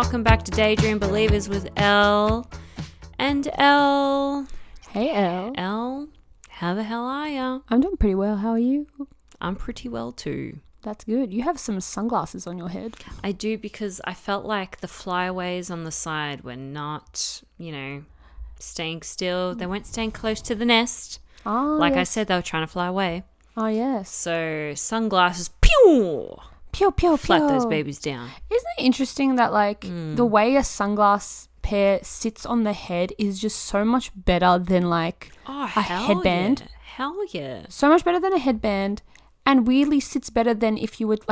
welcome back to Daydream Believers with Elle and Elle. Hey, Elle. Elle, how the hell are ya? I'm doing pretty well. How are you? I'm pretty well too. That's good. You have some sunglasses on your head. I do, because I felt like the flyaways on the side were not, staying still. They weren't staying close to the nest. Oh, like yes. I said, they were trying to fly away. Oh, yes. So sunglasses, pew! Pew, pew, Flat pew. those babies down. Isn't it interesting that, the way a sunglass pair sits on the head is just so much better than, a headband? Yeah. Hell yeah. So much better than a headband, and weirdly sits better than if you would,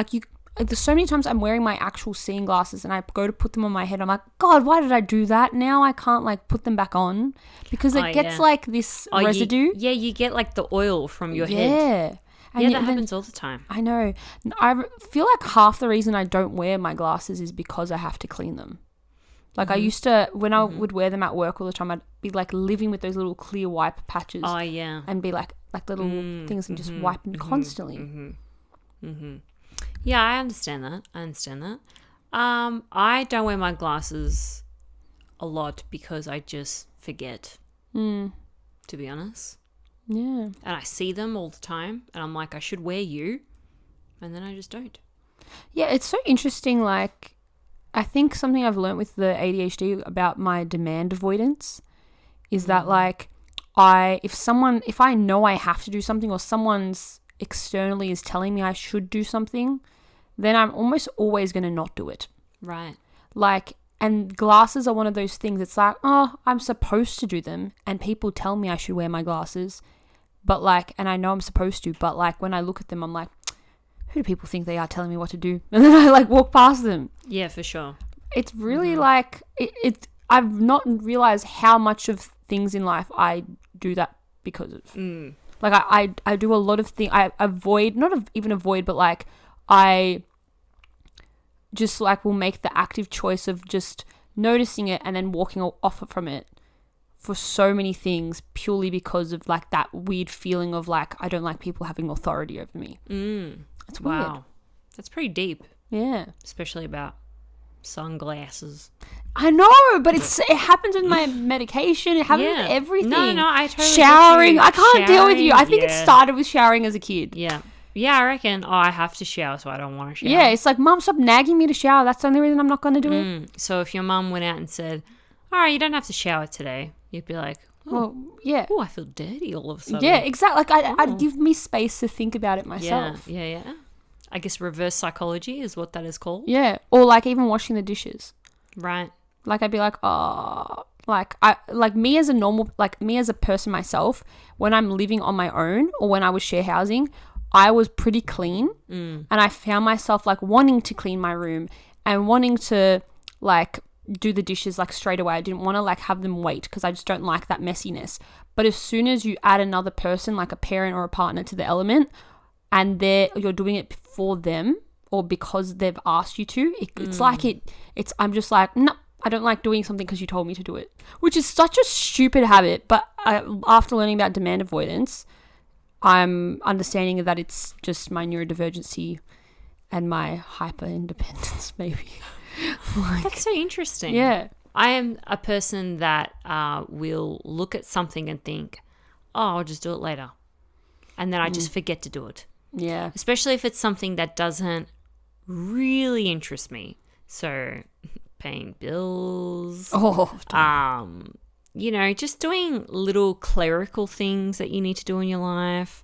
there's so many times I'm wearing my actual seeing glasses and I go to put them on my head. I'm like, God, why did I do that? Now I can't, put them back on because it gets, this residue. You get, the oil from your head. Yeah. And that happens all the time. I know. I feel like half the reason I don't wear my glasses is because I have to clean them. I used to, when I would wear them at work all the time, I'd be living with those little clear wipe patches. Oh, yeah. And be like little things and just wiping constantly. Yeah, I understand that. I don't wear my glasses a lot because I just forget, to be honest. Yeah. And I see them all the time and I'm like, I should wear you. And then I just don't. Yeah, it's so interesting. I think something I've learned with the ADHD about my demand avoidance is that if I know I have to do something or someone's externally is telling me I should do something, then I'm almost always going to not do it. Right. And glasses are one of those things. It's I'm supposed to do them and people tell me I should wear my glasses, but and I know I'm supposed to, but when I look at them, I'm like, who do people think they are telling me what to do? And then I walk past them. Yeah, for sure. It's really I've not realized how much of things in life I do that because of. I do a lot of things. I avoid, even avoid, but I just will make the active choice of just noticing it and then walking off from it for so many things purely because of that weird feeling of I don't like people having authority over me. It's weird. Wow. That's pretty deep. Yeah. Especially about sunglasses. I know, but it happens with my medication. It happens with everything. No, I totally showering. get you. I can't deal with you. I think it started with showering as a kid. Yeah. Yeah, I reckon. I have to shower, so I don't want to shower. Yeah, it's Mum, stop nagging me to shower. That's the only reason I'm not going to do it. So if your mum went out and said, all right, you don't have to shower today, you'd be like, well, yeah. Oh, I feel dirty all of a sudden. Yeah, exactly. I'd give me space to think about it myself. Yeah. I guess reverse psychology is what that is called. Yeah, or even washing the dishes. Right. I'd be me as a normal, me as a person myself, when I'm living on my own or when I was share housing, I was pretty clean, and I found myself wanting to clean my room and wanting to do the dishes straight away. I didn't want to have them wait because I just don't like that messiness. But as soon as you add another person, a parent or a partner, to the element, and you're doing it for them or because they've asked you to, I'm just no, I don't like doing something because you told me to do it, which is such a stupid habit. But after learning about demand avoidance, I'm understanding that it's just my neurodivergency and my hyper independence, maybe. That's so interesting. Yeah. I am a person that will look at something and think, oh, I'll just do it later. And then I just forget to do it. Yeah. Especially if it's something that doesn't really interest me. So paying bills. Just doing little clerical things that you need to do in your life.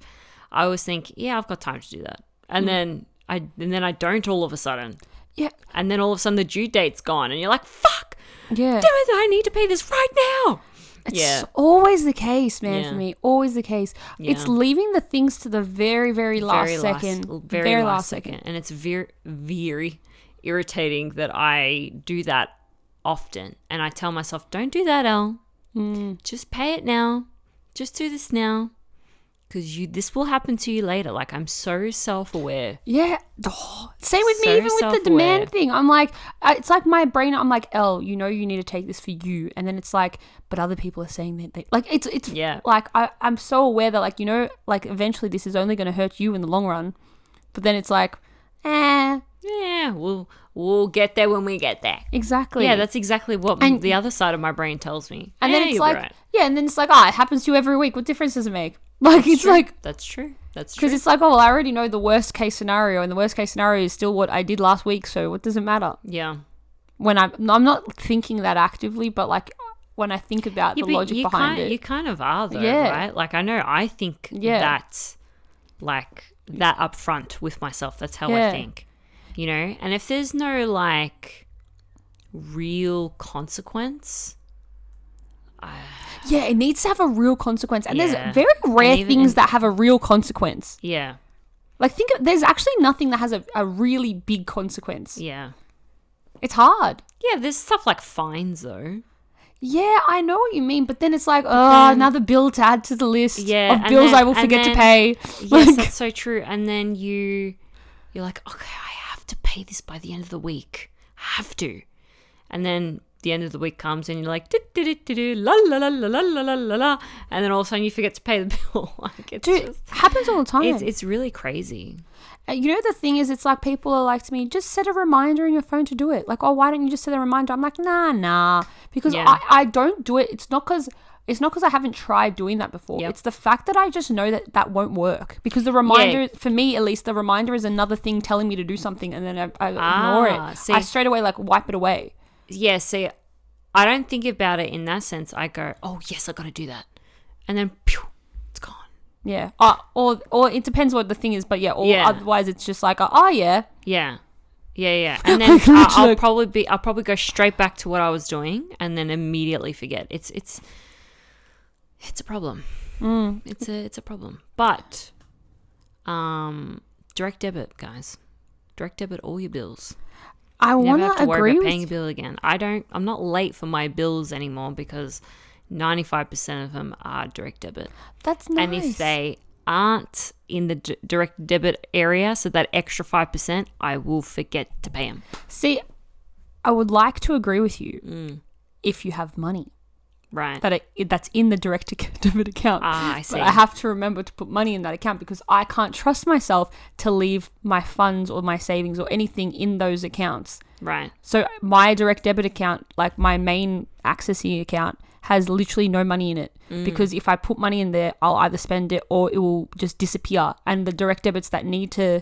I always think, yeah, I've got time to do that. And then I don't all of a sudden. Yeah. And then all of a sudden the due date's gone and you're like, fuck. Yeah. Damn it, I need to pay this right now. It's always the case, man, for me. Always the case. Yeah. It's leaving the things to the very, very last second. Very last second. And it's very, very irritating that I do that often. And I tell myself, don't do that, Elle. Just pay it now. Just do this now. Because this will happen to you later. I'm so self-aware. Yeah. Same with me, even with the demand thing. I'm it's my brain. I'm Elle, you need to take this for you. And then it's but other people are saying that it's yeah. I'm so aware that eventually this is only going to hurt you in the long run. But then it's Yeah, we'll get there when we get there. Exactly. Yeah, that's exactly what the other side of my brain tells me. And then it's you'll like, be right. and then it's like, it happens to you every week. What difference does it make? Like, it's True. like, That's true. That's true. because it's like, well, I already know the worst case scenario, and the worst case scenario is still what I did last week. So what does it matter? Yeah. When I'm not thinking that actively, but like when I think about the logic behind it, you kind of are though, Yeah. right? Like I think that like that up front with myself. That's how I think, you know? And if there's no like real consequence, it needs to have a real consequence. And Yeah. there's very rare things that have a real consequence. yeah, Like there's actually nothing that has a really big consequence. yeah. It's hard. Yeah, there's stuff like fines though. Yeah, I know what you mean, but then it's like, another bill to add to the list of and bills then- I will and forget to then- pay. Yes, Like- that's so true. And then you're like, okay, I have to pay this by the end of the week. I have to. And then the end of the week comes and you're like, la la la la la la la la la, and then all of a sudden you forget to pay the bill. Like it's Dude, just, happens all the time. it's really crazy. You know, the thing is, it's like people are like to me, just set a reminder in your phone to do it. Like, why don't you just set a reminder? I'm like, nah. Because Yeah. I don't do it. It's not because I haven't tried doing that before. Yep. It's the fact that I just know that won't work. Because the reminder, for me at least, the reminder is another thing telling me to do something, and then I ignore it. See. I straight away like wipe it away. Yeah, see, I don't think about it in that sense. I go, oh yes, I got to do that, and then pew, it's gone. Yeah. Or it depends what the thing is, but yeah. Or Yeah. otherwise, it's just like, oh yeah. Yeah. And then I'll probably go straight back to what I was doing and then immediately forget. It's a problem. It's a problem. But direct debit, guys. Direct debit all your bills. I You never want have to to worry agree about with paying a bill again. I'm not late for my bills anymore because 95% of them are direct debit. That's nice. And if they aren't in the direct debit area, so that extra 5%, I will forget to pay them. See, I would like to agree with you if you have money Right. that's in the direct debit account. I see. But I have to remember to put money in that account because I can't trust myself to leave my funds or my savings or anything in those accounts. Right. So my direct debit account, like my main accessing account, has literally no money in it because if I put money in there, I'll either spend it or it will just disappear. And the direct debits that need to...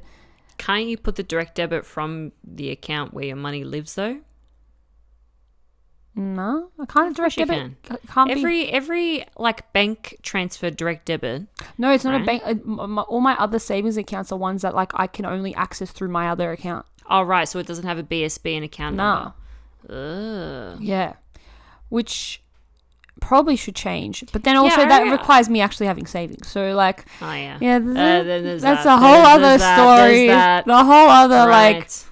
Can't you put the direct debit from the account where your money lives though? No, I can't direct you debit. Can't be. Every like bank transfer direct debit. No, it's not a Right. bank. All my other savings accounts are ones that like I can only access through my other account. Oh right, so it doesn't have a BSB and account Nah. number. Ugh. Yeah, which probably should change. But then also Yeah, that yeah. requires me actually having savings. So like, Oh yeah. yeah, Then there's that's that. a whole other There's that. story. There's that. The whole other like, Right.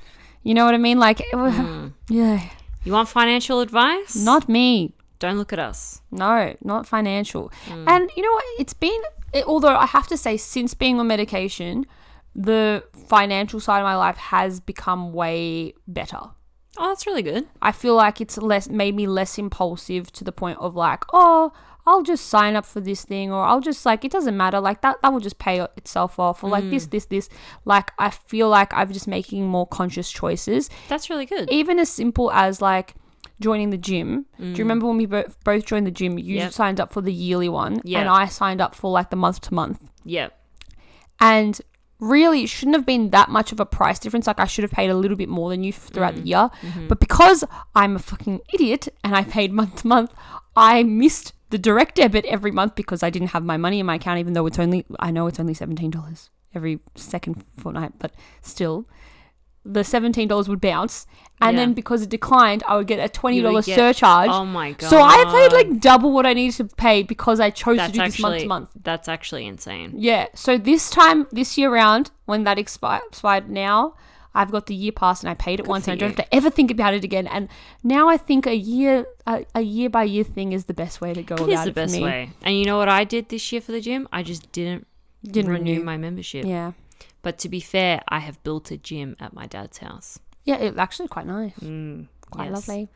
you know what I mean? Like, yeah, You want financial advice? not me. Don't look at us. No, not financial. And you know what? Although I have to say, since being on medication, the financial side of my life has become way better. Oh, that's really good. I feel like it's made me less impulsive to the point of like, oh, I'll just sign up for this thing, or I'll just like, it doesn't matter, like that will just pay itself off, or like this. Like, I feel like I'm just making more conscious choices. That's really good. Even as simple as like joining the gym. Do you remember when we both joined the gym? You Yep. signed up for the yearly one, Yep. and I signed up for like the month to month. Yeah. And really, it shouldn't have been that much of a price difference. Like, I should have paid a little bit more than you throughout the year. But because I'm a fucking idiot and I paid month to month, I missed the direct debit every month because I didn't have my money in my account, even though I know it's only $17 every second fortnight, but still, the $17 would bounce. And Yeah. then because it declined, I would get a $20 You would get- surcharge. Oh my god. So I paid like double what I needed to pay because I chose to do this month to month. That's actually insane. Yeah. So this year round, when that expired now, I've got the year pass and I paid it once for and I don't you. have to ever think about it again. And now I think a year by year thing is the best way to go It about is it the best for me. way. And you know what I did this year for the gym? I just didn't renew renew. my membership. Yeah. But to be fair, I have built a gym at my dad's house. Yeah, it's actually quite nice. Quite yes. lovely.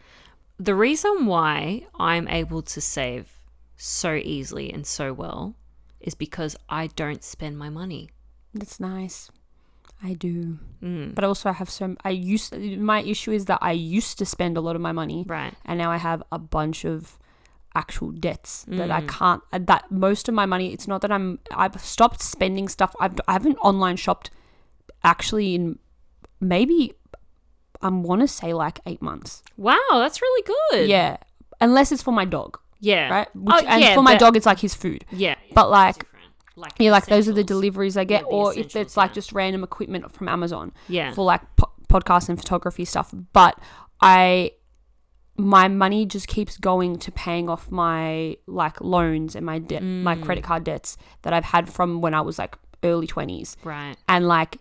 The reason why I'm able to save so easily and so well is because I don't spend my money. That's nice. I do. But also I have my issue is that I used to spend a lot of my money. Right. And now I have a bunch of actual debts that I can't, that most of my money, it's not that I've stopped spending stuff. I haven't online shopped actually in maybe, I want to say like 8 months. Wow, that's really good. Yeah. Unless it's for my dog. Yeah. Right? For my dog, it's like his food. Yeah. But like, like those are the deliveries I get. Yeah, or if it's like just random equipment from Amazon. Yeah. For like podcast and photography stuff. But my money just keeps going to paying off my like loans and my debt, my credit card debts that I've had from when I was like early 20s. Right. And like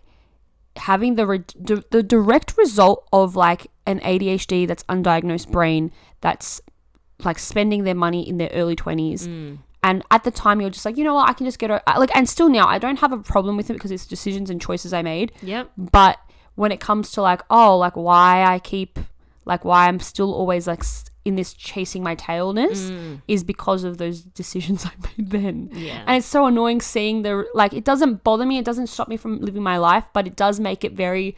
having the direct result of like an ADHD that's undiagnosed brain that's like spending their money in their early 20s. And at the time you're just like, you know what, I can just get and still now I don't have a problem with it because it's decisions and choices I made. Yep. But when it comes to like, oh, like why I'm still always like in this chasing my tailness is because of those decisions I made then. Yeah. And it's so annoying seeing it doesn't bother me. It doesn't stop me from living my life, but it does make it very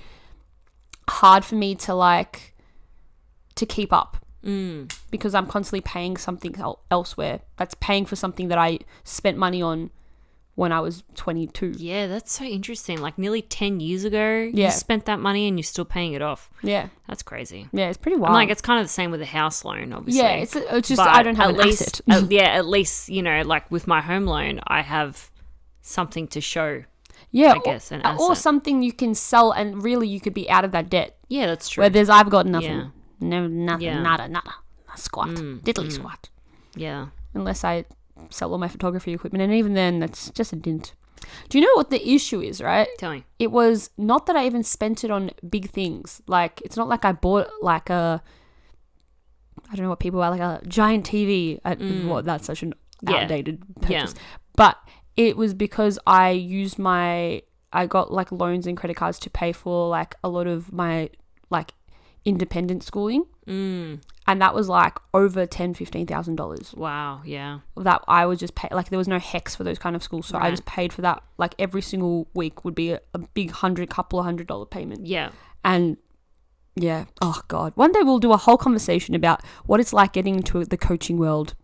hard for me to keep up. Because I'm constantly paying something elsewhere that's paying for something that I spent money on when I was 22. Yeah, that's so interesting. Like nearly 10 years ago, Yeah. you spent that money and you're still paying it off. Yeah. That's crazy. Yeah, it's pretty wild. And like it's kind of the same with a house loan, obviously. Yeah, it's just But I don't have at an least, asset. at least, you know, like with my home loan, I have something to show. Yeah, I guess, an or asset. something you can sell and really you could be out of that debt. Yeah, that's true. Where I've got nothing. Yeah. No, nothing, Yeah. nada, squat, diddly squat. Yeah. Unless I sell all my photography equipment, and even then, that's just a dint. Do you know what the issue is, right? Tell me. It was not that I even spent it on big things. Like, it's not like I bought like I don't know what people are, like a giant TV. Well, that's such an outdated purchase. Yeah. But it was because I got like loans and credit cards to pay for like a lot of my like independent schooling. And that was like over $10,000-$15,000. Wow. Yeah. That I would just pay, like there was no HECS for those kind of schools. So I just paid for that. Like every single week would be a big couple of $100 payment. Yeah. And yeah, oh God. One day we'll do a whole conversation about what it's like getting into the coaching world.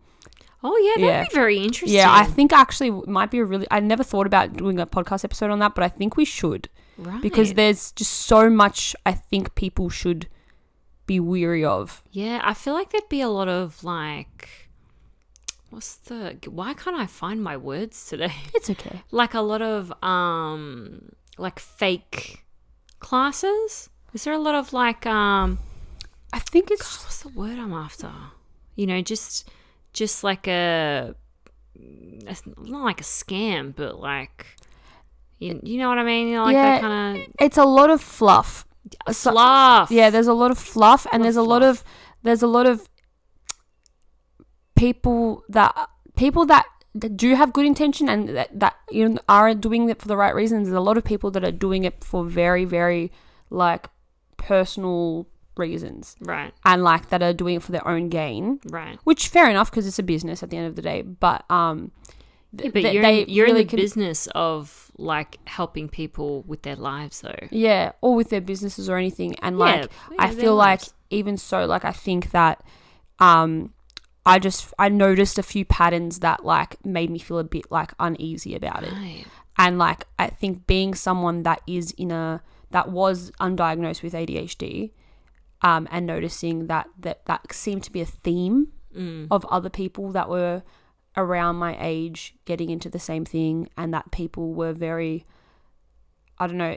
Oh, yeah. That'd be very interesting. Yeah, I think actually it might be I never thought about doing a podcast episode on that, but I think we should. Right. Because there's just so much I think people should be weary of. Yeah, I feel like there'd be a lot of like, why can't I find my words today? It's okay. Like a lot of like fake classes. Is there a lot of like I think it's what's the word I'm after? You know, just like not like a scam, but like you know what I mean? You know, like that kind of it's a lot of fluff. Fluff. Yeah, there's a lot of fluff, and there's a lot of people that do have good intention and that you know are doing it for the right reasons. There's a lot of people that are doing it for very, very like personal reasons, right? And like that are doing it for their own gain, right? Which fair enough because it's a business at the end of the day, but you're in the business of like helping people with their lives though. Yeah, or with their businesses or anything. And like I feel like even so, like I think that I noticed a few patterns that like made me feel a bit like uneasy about it. Right. And like I think being someone that was undiagnosed with ADHD, and noticing that seemed to be a theme of other people that were around my age getting into the same thing, and that people were very, I don't know,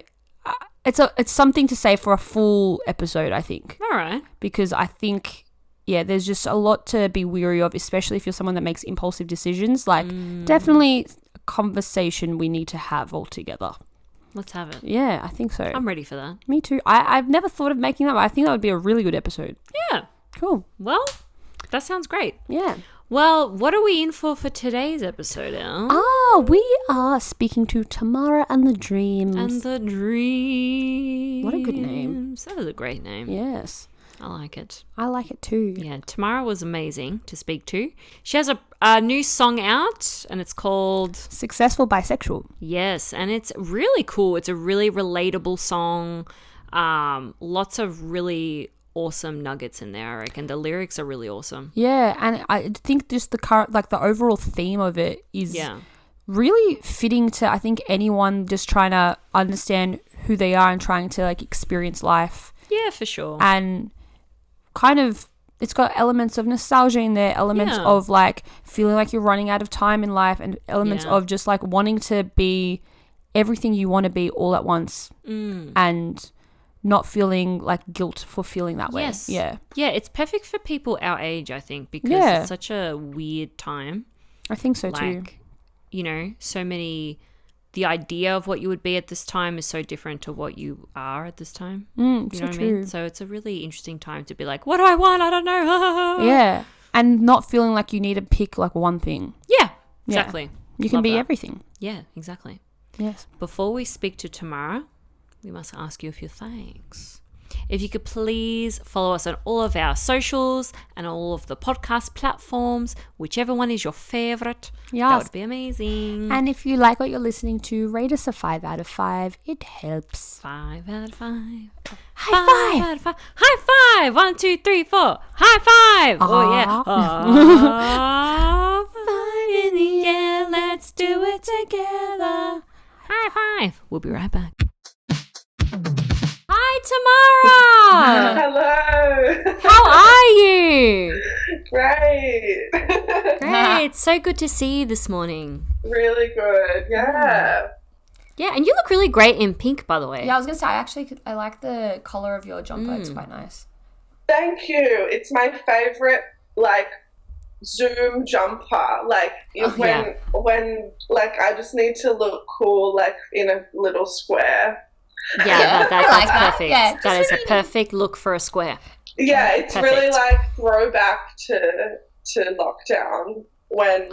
it's something to say for a full episode, I think. All right. Because I think, yeah, there's just a lot to be weary of, especially if you're someone that makes impulsive decisions. Like, definitely a conversation we need to have all together. Let's have it. Yeah, I think so. I'm ready for that. Me too. I've never thought of making that, but I think that would be a really good episode. Yeah. Cool. Well, that sounds great. Yeah. Well, what are we in for today's episode, Elle? We are speaking to Tamara and the Dreams. And the Dreams. What a good name. That is a great name. Yes. I like it. I like it too. Yeah, Tamara was amazing to speak to. She has a new song out, and it's called Successful Bisexual. Yes, and it's really cool. It's a really relatable song. Lots of really awesome nuggets in there. I reckon the lyrics are really awesome. Yeah, and I think just the overall theme of it is really fitting to, I think, anyone just trying to understand who they are and trying to like experience life. Yeah, for sure. And kind of, it's got elements of nostalgia in there, elements of like feeling like you're running out of time in life, and elements of just like wanting to be everything you want to be all at once, and not feeling like guilt for feeling that way. Yes. Yeah. Yeah, it's perfect for people our age, I think, because it's such a weird time. I think so too. Like, you know, so many, the idea of what you would be at this time is so different to what you are at this time. You know what I mean? So it's a really interesting time to be like, what do I want? I don't know. Yeah. And not feeling like you need to pick like one thing. Yeah, exactly. Yeah. You can be everything. Yeah, exactly. Yes. Before we speak to Tamara, we must ask you a few things. If you could please follow us on all of our socials and all of the podcast platforms, whichever one is your favorite, that would be amazing. And if you like what you're listening to, rate us a 5 out of 5. It helps. 5 out of 5. High 5. Out of 5. High 5. 1, 2, 3, 4. High 5. Oh, yeah. 5 in the air. Let's do it together. High 5. We'll be right back. Hi, Tamara. Hello. How are you? Great. Great. So good to see you this morning. Really good. Yeah. Yeah, and you look really great in pink, by the way. Yeah, I was going to say, I like the colour of your jumper. It's quite nice. Thank you. It's my favorite, like, Zoom jumper. Like, when like, I just need to look cool, like, in a little square. Yeah, that's perfect. Yeah, that is a perfect look for a square. Yeah, it's perfect. really like throwback to lockdown when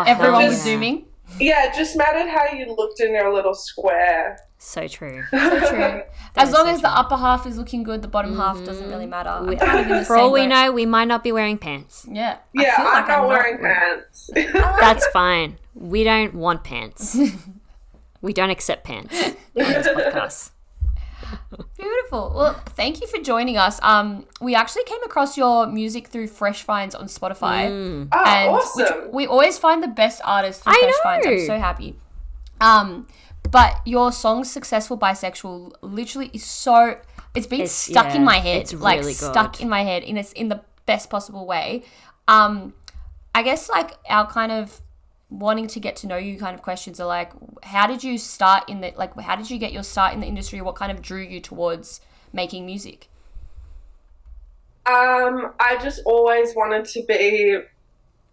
everyone was zooming. Yeah, it just mattered how you looked in your little square. So true. So true. As long as the upper half is looking good, the bottom half doesn't really matter. For all we know, we might not be wearing pants. Yeah. Yeah, I'm not wearing pants. That's fine. We don't want pants. We don't accept pants on this podcast. Beautiful. Well, thank you for joining us. We actually came across your music through Fresh Finds on Spotify. Oh, and awesome. We always find the best artists through Fresh Finds. I'm so happy. But your song Successful Bisexual literally is so... It's been stuck in my head. It's really stuck in my head in the best possible way. I guess like our kind of wanting to get to know you kind of questions are like, how did you get your start in the industry? What kind of drew you towards making music? I just always wanted to be,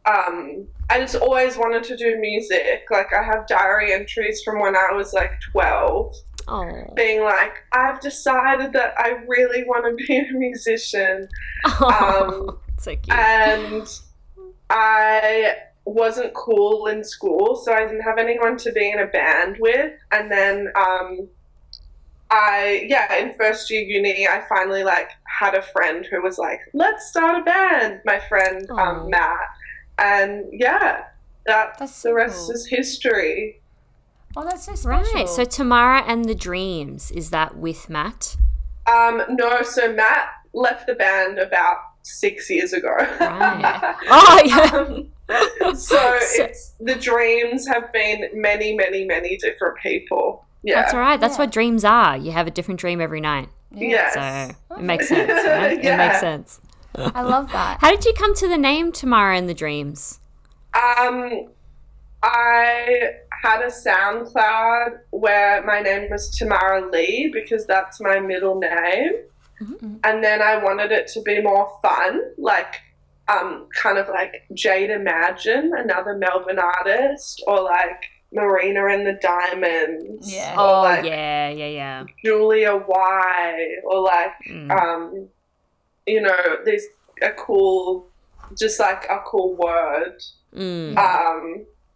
I just always wanted to do music. Like, I have diary entries from when I was like 12, being like, I've decided that I really want to be a musician. So cute. And I wasn't cool in school, so I didn't have anyone to be in a band with. And then in first year uni, I finally like had a friend who was like, let's start a band, my friend Matt. And that's the rest is history. Oh, that's so special. Right, so Tamara and the Dreams, is that with Matt? No, so Matt left the band about 6 years ago. Right. Oh, yeah. So it's the Dreams have been many, many, many different people. Yeah, that's all right. That's what dreams are. You have a different dream every night. Yes. So it makes sense, right? It makes sense. I love that. How did you come to the name Tamara and the Dreams? I had a SoundCloud where my name was Tamara Lee because that's my middle name. Mm-hmm. And then I wanted it to be more fun, like kind of like Jade Imagine, another Melbourne artist, or like Marina and the Diamonds. Yeah. Or like yeah. Julia Y, or like there's a cool word.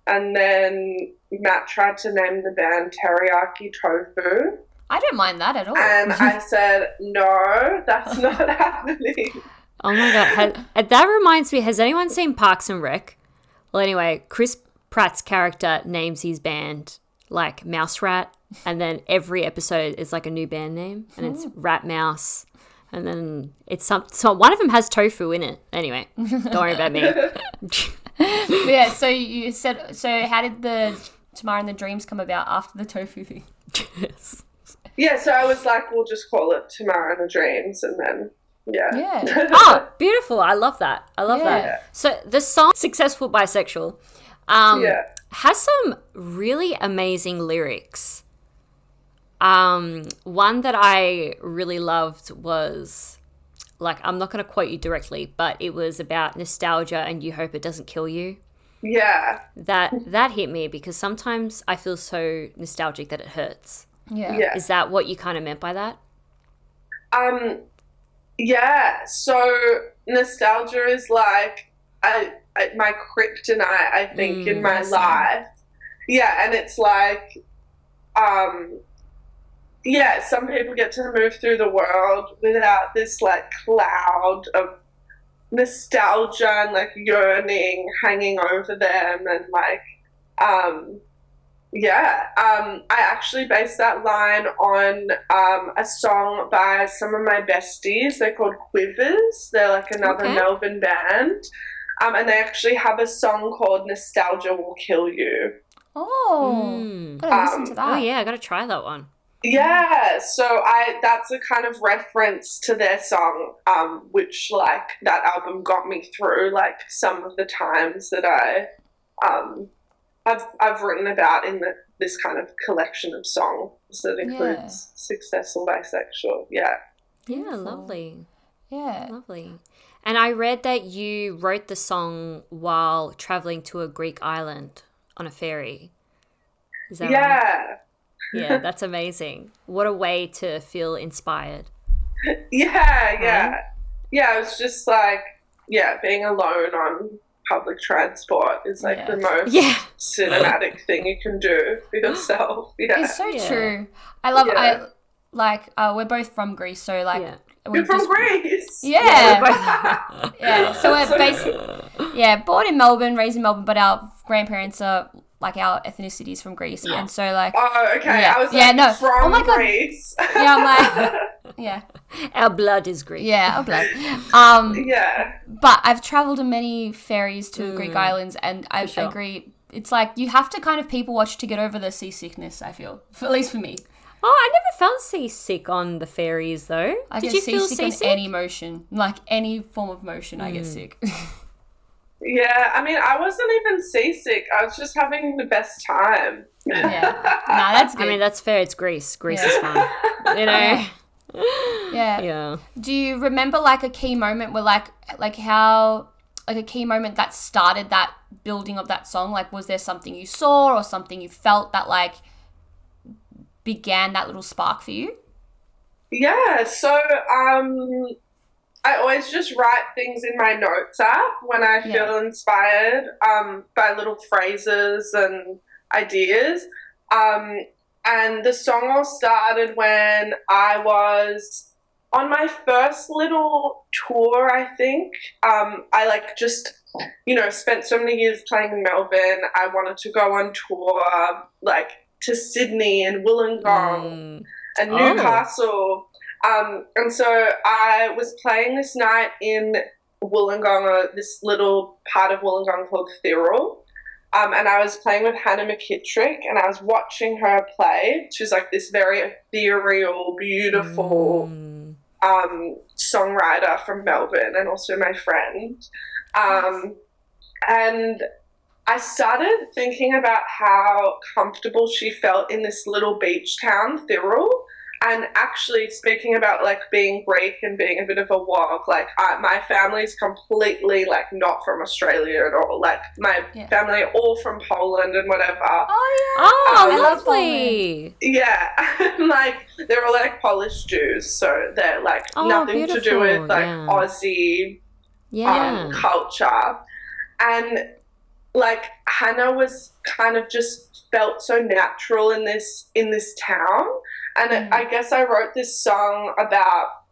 And then Matt tried to name the band Teriyaki Tofu. I don't mind that at all. And I said, no, that's not happening. Oh my God. That reminds me, has anyone seen Parks and Rec? Well, anyway, Chris Pratt's character names his band like Mouse Rat, and then every episode is like a new band name, and it's Rat Mouse, and then it's so one of them has tofu in it. Anyway, don't worry about me. Yeah, so you said, so how did the Tamara and the Dreams come about after the tofu thing? Yes. Yeah, so I was like, we'll just call it Tamara the Dreams, and then, yeah. Oh, beautiful. I love that. I love Yeah. that. So the song Successful Bisexual has some really amazing lyrics. One that I really loved was, like, I'm not going to quote you directly, but it was about nostalgia and you hope it doesn't kill you. Yeah. That hit me because sometimes I feel so nostalgic that it hurts. Yeah. Is that what you kind of meant by that? Yeah, so nostalgia is like my kryptonite, I think, in my life. Yeah, and it's like, some people get to move through the world without this like cloud of nostalgia and like yearning hanging over them, and like, I actually based that line on a song by some of my besties. They're called Quivers. They're like another Melbourne band. And they actually have a song called Nostalgia Will Kill You. Oh, gotta listen to that. Oh yeah, I gotta try that one. Yeah, so that's a kind of reference to their song, which like that album got me through like some of the times that I've written about in this kind of collection of songs that includes Successful Bisexual. Yeah. Yeah, lovely. Yeah. Lovely. And I read that you wrote the song while traveling to a Greek island on a ferry. Is that right? Yeah, that's amazing. What a way to feel inspired. Yeah. Yeah, it was just like, being alone on public transport is like the most cinematic thing you can do for yourself. Yeah. It's so true. I love it. We're both from Greece, so like you're from Greece. Yeah. So we're basically born in Melbourne, raised in Melbourne, but our grandparents are like our ethnicity is from Greece, and so like. Oh, okay. I was like, from Greece. Yeah, I'm like, Our blood is Greek. Yeah, our blood. But I've travelled on many ferries to Greek islands, and I agree. It's like you have to kind of people watch to get over the seasickness, I feel. At least for me. Oh, I never felt seasick on the ferries, though. Did you feel seasick? On any motion, like any form of motion, I get sick. Yeah, I mean, I wasn't even seasick. I was just having the best time. That's good. I mean, that's fair. It's Greece. Greece is fun. You know? Yeah. Do you remember like a key moment where like how like a key moment that started that building of that song? Like, was there something you saw or something you felt that like began that little spark for you? Yeah, so I always just write things in my notes app when I feel inspired by little phrases and ideas. And the song all started when I was on my first little tour, I think. I like just, spent so many years playing in Melbourne. I wanted to go on tour, like to Sydney and Wollongong and Newcastle. And so I was playing this night in Wollongong, this little part of Wollongong called Thirroul. And I was playing with Hannah McKittrick, and I was watching her play. She's like this very ethereal, beautiful songwriter from Melbourne, and also my friend. And I started thinking about how comfortable she felt in this little beach town, Thirroul. And actually, speaking about like being Greek and being a bit of a wog, like my family's completely like not from Australia at all. Like my family are all from Poland and whatever. Oh yeah. I love Poland. Yeah, like they're all like Polish Jews, so they're like nothing to do with like Aussie culture. And like Hannah was kind of just felt so natural in this town. And I guess I wrote this song about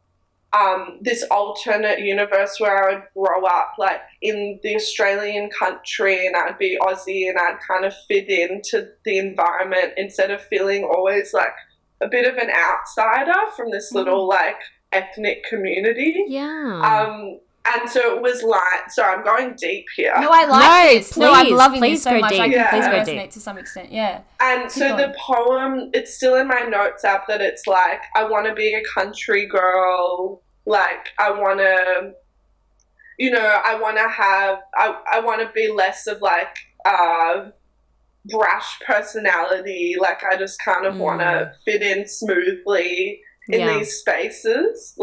this alternate universe where I would grow up like in the Australian country and I'd be Aussie and I'd kind of fit into the environment instead of feeling always like a bit of an outsider from this little like ethnic community. Yeah. And so it was like, so I'm going deep here. No, I like this. No, I'm loving please this so go much. deep. I can Please go resonate deep. to some extent. Yeah. And so the poem, it's still in my notes app that it's like, I want to be a country girl. Like, I want to, you know, I want to have, I want to be less of like brash personality. Like, I just kind of want to fit in smoothly in these spaces.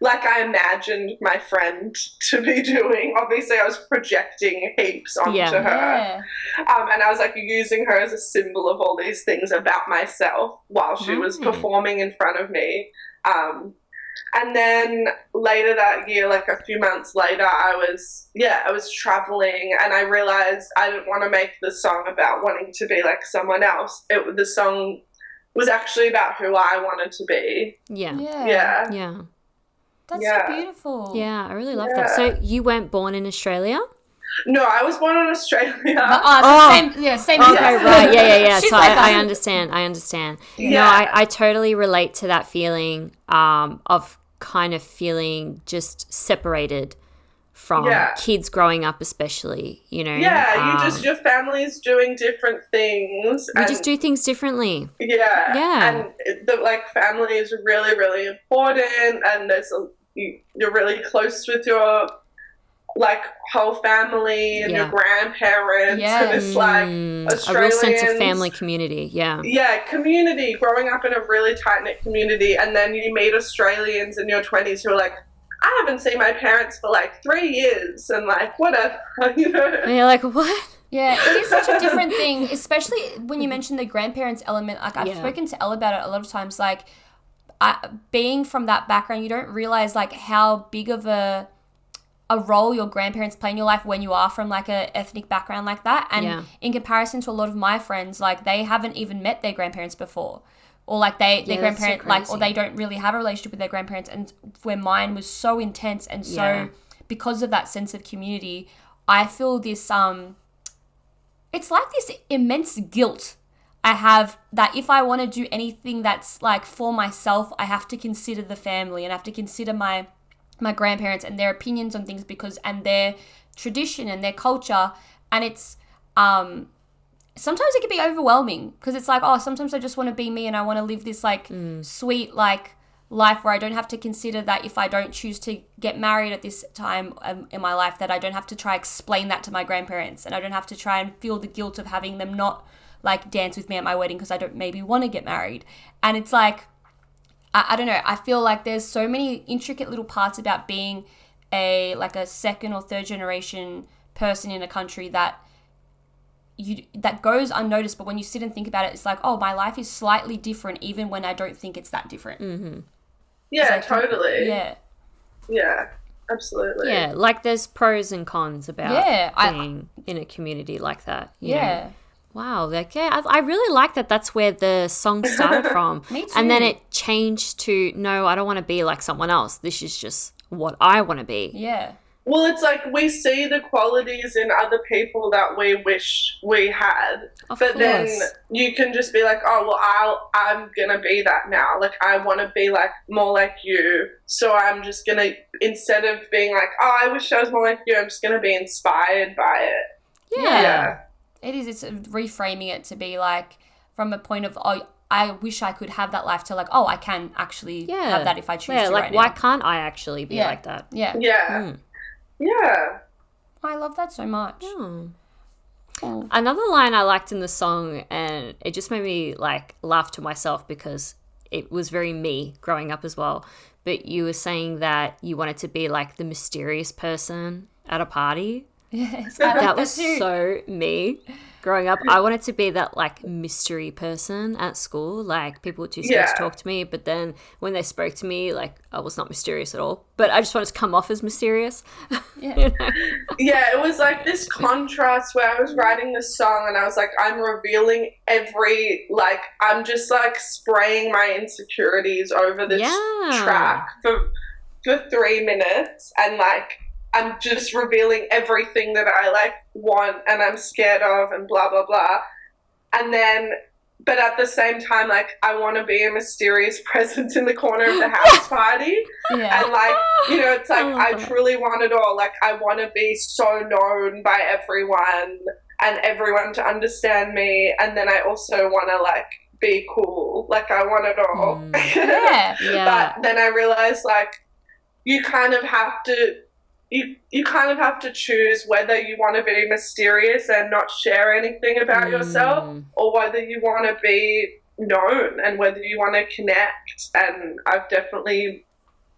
Like I imagined my friend to be doing. Obviously, I was projecting heaps onto her. Yeah. And I was like using her as a symbol of all these things about myself while she was performing in front of me. And then later that year, like a few months later, I was traveling and I realized I didn't want to make the song about wanting to be like someone else. The song was actually about who I wanted to be. Yeah. That's so beautiful. Yeah, I really love that. So you weren't born in Australia? No, I was born in Australia. Same. Okay, right. Yeah. She's So like I understand. Yeah. No, I totally relate to that feeling of kind of feeling just separated from kids growing up, especially, you know. Yeah, your family's doing different things. We just do things differently. Yeah. And the like family is really, really important, and you're really close with your like whole family and your grandparents, and it's like Australians, a real sense of family community. Community, growing up in a really tight-knit community, and then you meet Australians in your 20s who are like, I haven't seen my parents for like 3 years, and like whatever, you know. And you're like, what? Yeah, it is such a different thing, especially when you mention the grandparents element. Like I've spoken to Elle about it a lot of times. Like being from that background, you don't realize like how big of a role your grandparents play in your life when you are from like a ethnic background like that. And in comparison to a lot of my friends, like they haven't even met their grandparents before. Or like their grandparent, or they don't really have a relationship with their grandparents. And where mine was so intense and so because of that sense of community, I feel this, it's like this immense guilt I have that if I want to do anything that's like for myself, I have to consider the family and I have to consider my grandparents and their opinions on things and their tradition and their culture. And it's, sometimes it can be overwhelming because it's like, sometimes I just want to be me and I want to live this like sweet like life where I don't have to consider that if I don't choose to get married at this time in my life, that I don't have to try explain that to my grandparents and I don't have to try and feel the guilt of having them not like dance with me at my wedding because I don't maybe want to get married. And it's like, I don't know, I feel like there's so many intricate little parts about being a second or third generation person in a country that goes unnoticed, but when you sit and think about it, it's like, oh, my life is slightly different even when I don't think it's that different. Mm-hmm. Yeah, totally. Yeah, absolutely. Yeah, like there's pros and cons about being in a community like that. You know? Wow, like I really like that. That's where the song started from. Me too. And then it changed to, no, I don't want to be like someone else. This is just what I want to be. Yeah. Well, it's like we see the qualities in other people that we wish we had. But then you can just be like, oh, well, I'm going to be that now. Like, I want to be like more like you. So I'm just going to, instead of being like, oh, I wish I was more like you, I'm just going to be inspired by it. Yeah. It is. It's reframing it to be like from a point of, oh, I wish I could have that life to like, oh, I can actually have that if I choose to like, right why now. can't I actually be like that? Yeah. I love that so much. Another line I liked in the song, and it just made me like laugh to myself because it was very me growing up as well. But you were saying that you wanted to be like the mysterious person at a party. Yes, I like That was too. so me. Growing up, I wanted to be that like mystery person at school. Like people were too scared to Yeah. talk to me, but then when they spoke to me, like I was not mysterious at all. But I just wanted to come off as mysterious. Yeah. You know? Yeah, it was like this contrast where I was writing this song and I was like, I'm revealing I'm just like spraying my insecurities over this Yeah. track for 3 minutes, and like I'm just revealing everything that I like want and I'm scared of and blah blah blah. And then but at the same time, like I want to be a mysterious presence in the corner of the house party. Yeah. And like, it's like I love I that. truly want it all. Like I want to be so known by everyone and everyone to understand me, and then I also want to like be cool. Like I want it all. Yeah. Yeah. But then I realized like you kind of have to you kind of have to choose whether you want to be mysterious and not share anything about yourself, or whether you want to be known and whether you want to connect. And I've definitely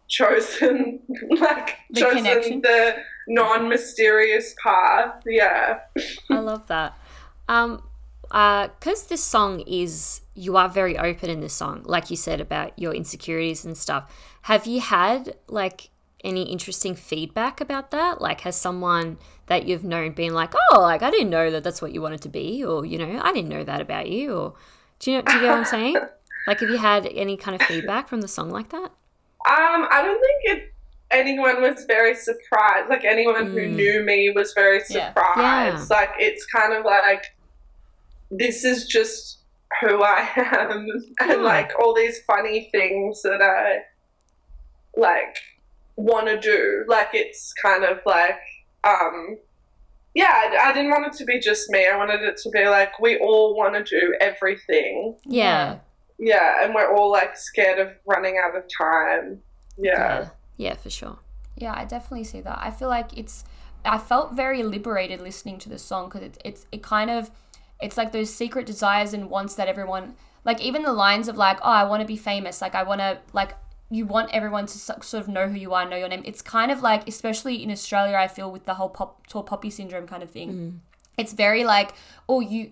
chosen connection. the non-mysterious path. Yeah. I love that. Because this song you are very open in this song, like you said about your insecurities and stuff. Have you had like any interesting feedback about that? Like, has someone that you've known been like, oh, like I didn't know that that's what you wanted to be, or I didn't know that about you, or do you get what I'm saying? Like, have you had any kind of feedback from the song like that? I don't think anyone was very surprised. Like anyone who knew me was very surprised. Yeah. Like it's kind of like this is just who I am, and like all these funny things that I like want to do. Like it's kind of like I didn't want it to be just me. I wanted it to be like we all want to do everything. Yeah. Yeah, and we're all like scared of running out of time. Yeah, for sure. Yeah, I definitely see that. I feel like I felt very liberated listening to this song, because it's like those secret desires and wants that everyone, like even the lines of like, oh, I want to be famous. Like I want to, like you want everyone to sort of know who you are, know your name. It's kind of like, especially in Australia, I feel with the whole tall poppy syndrome kind of thing. It's very like,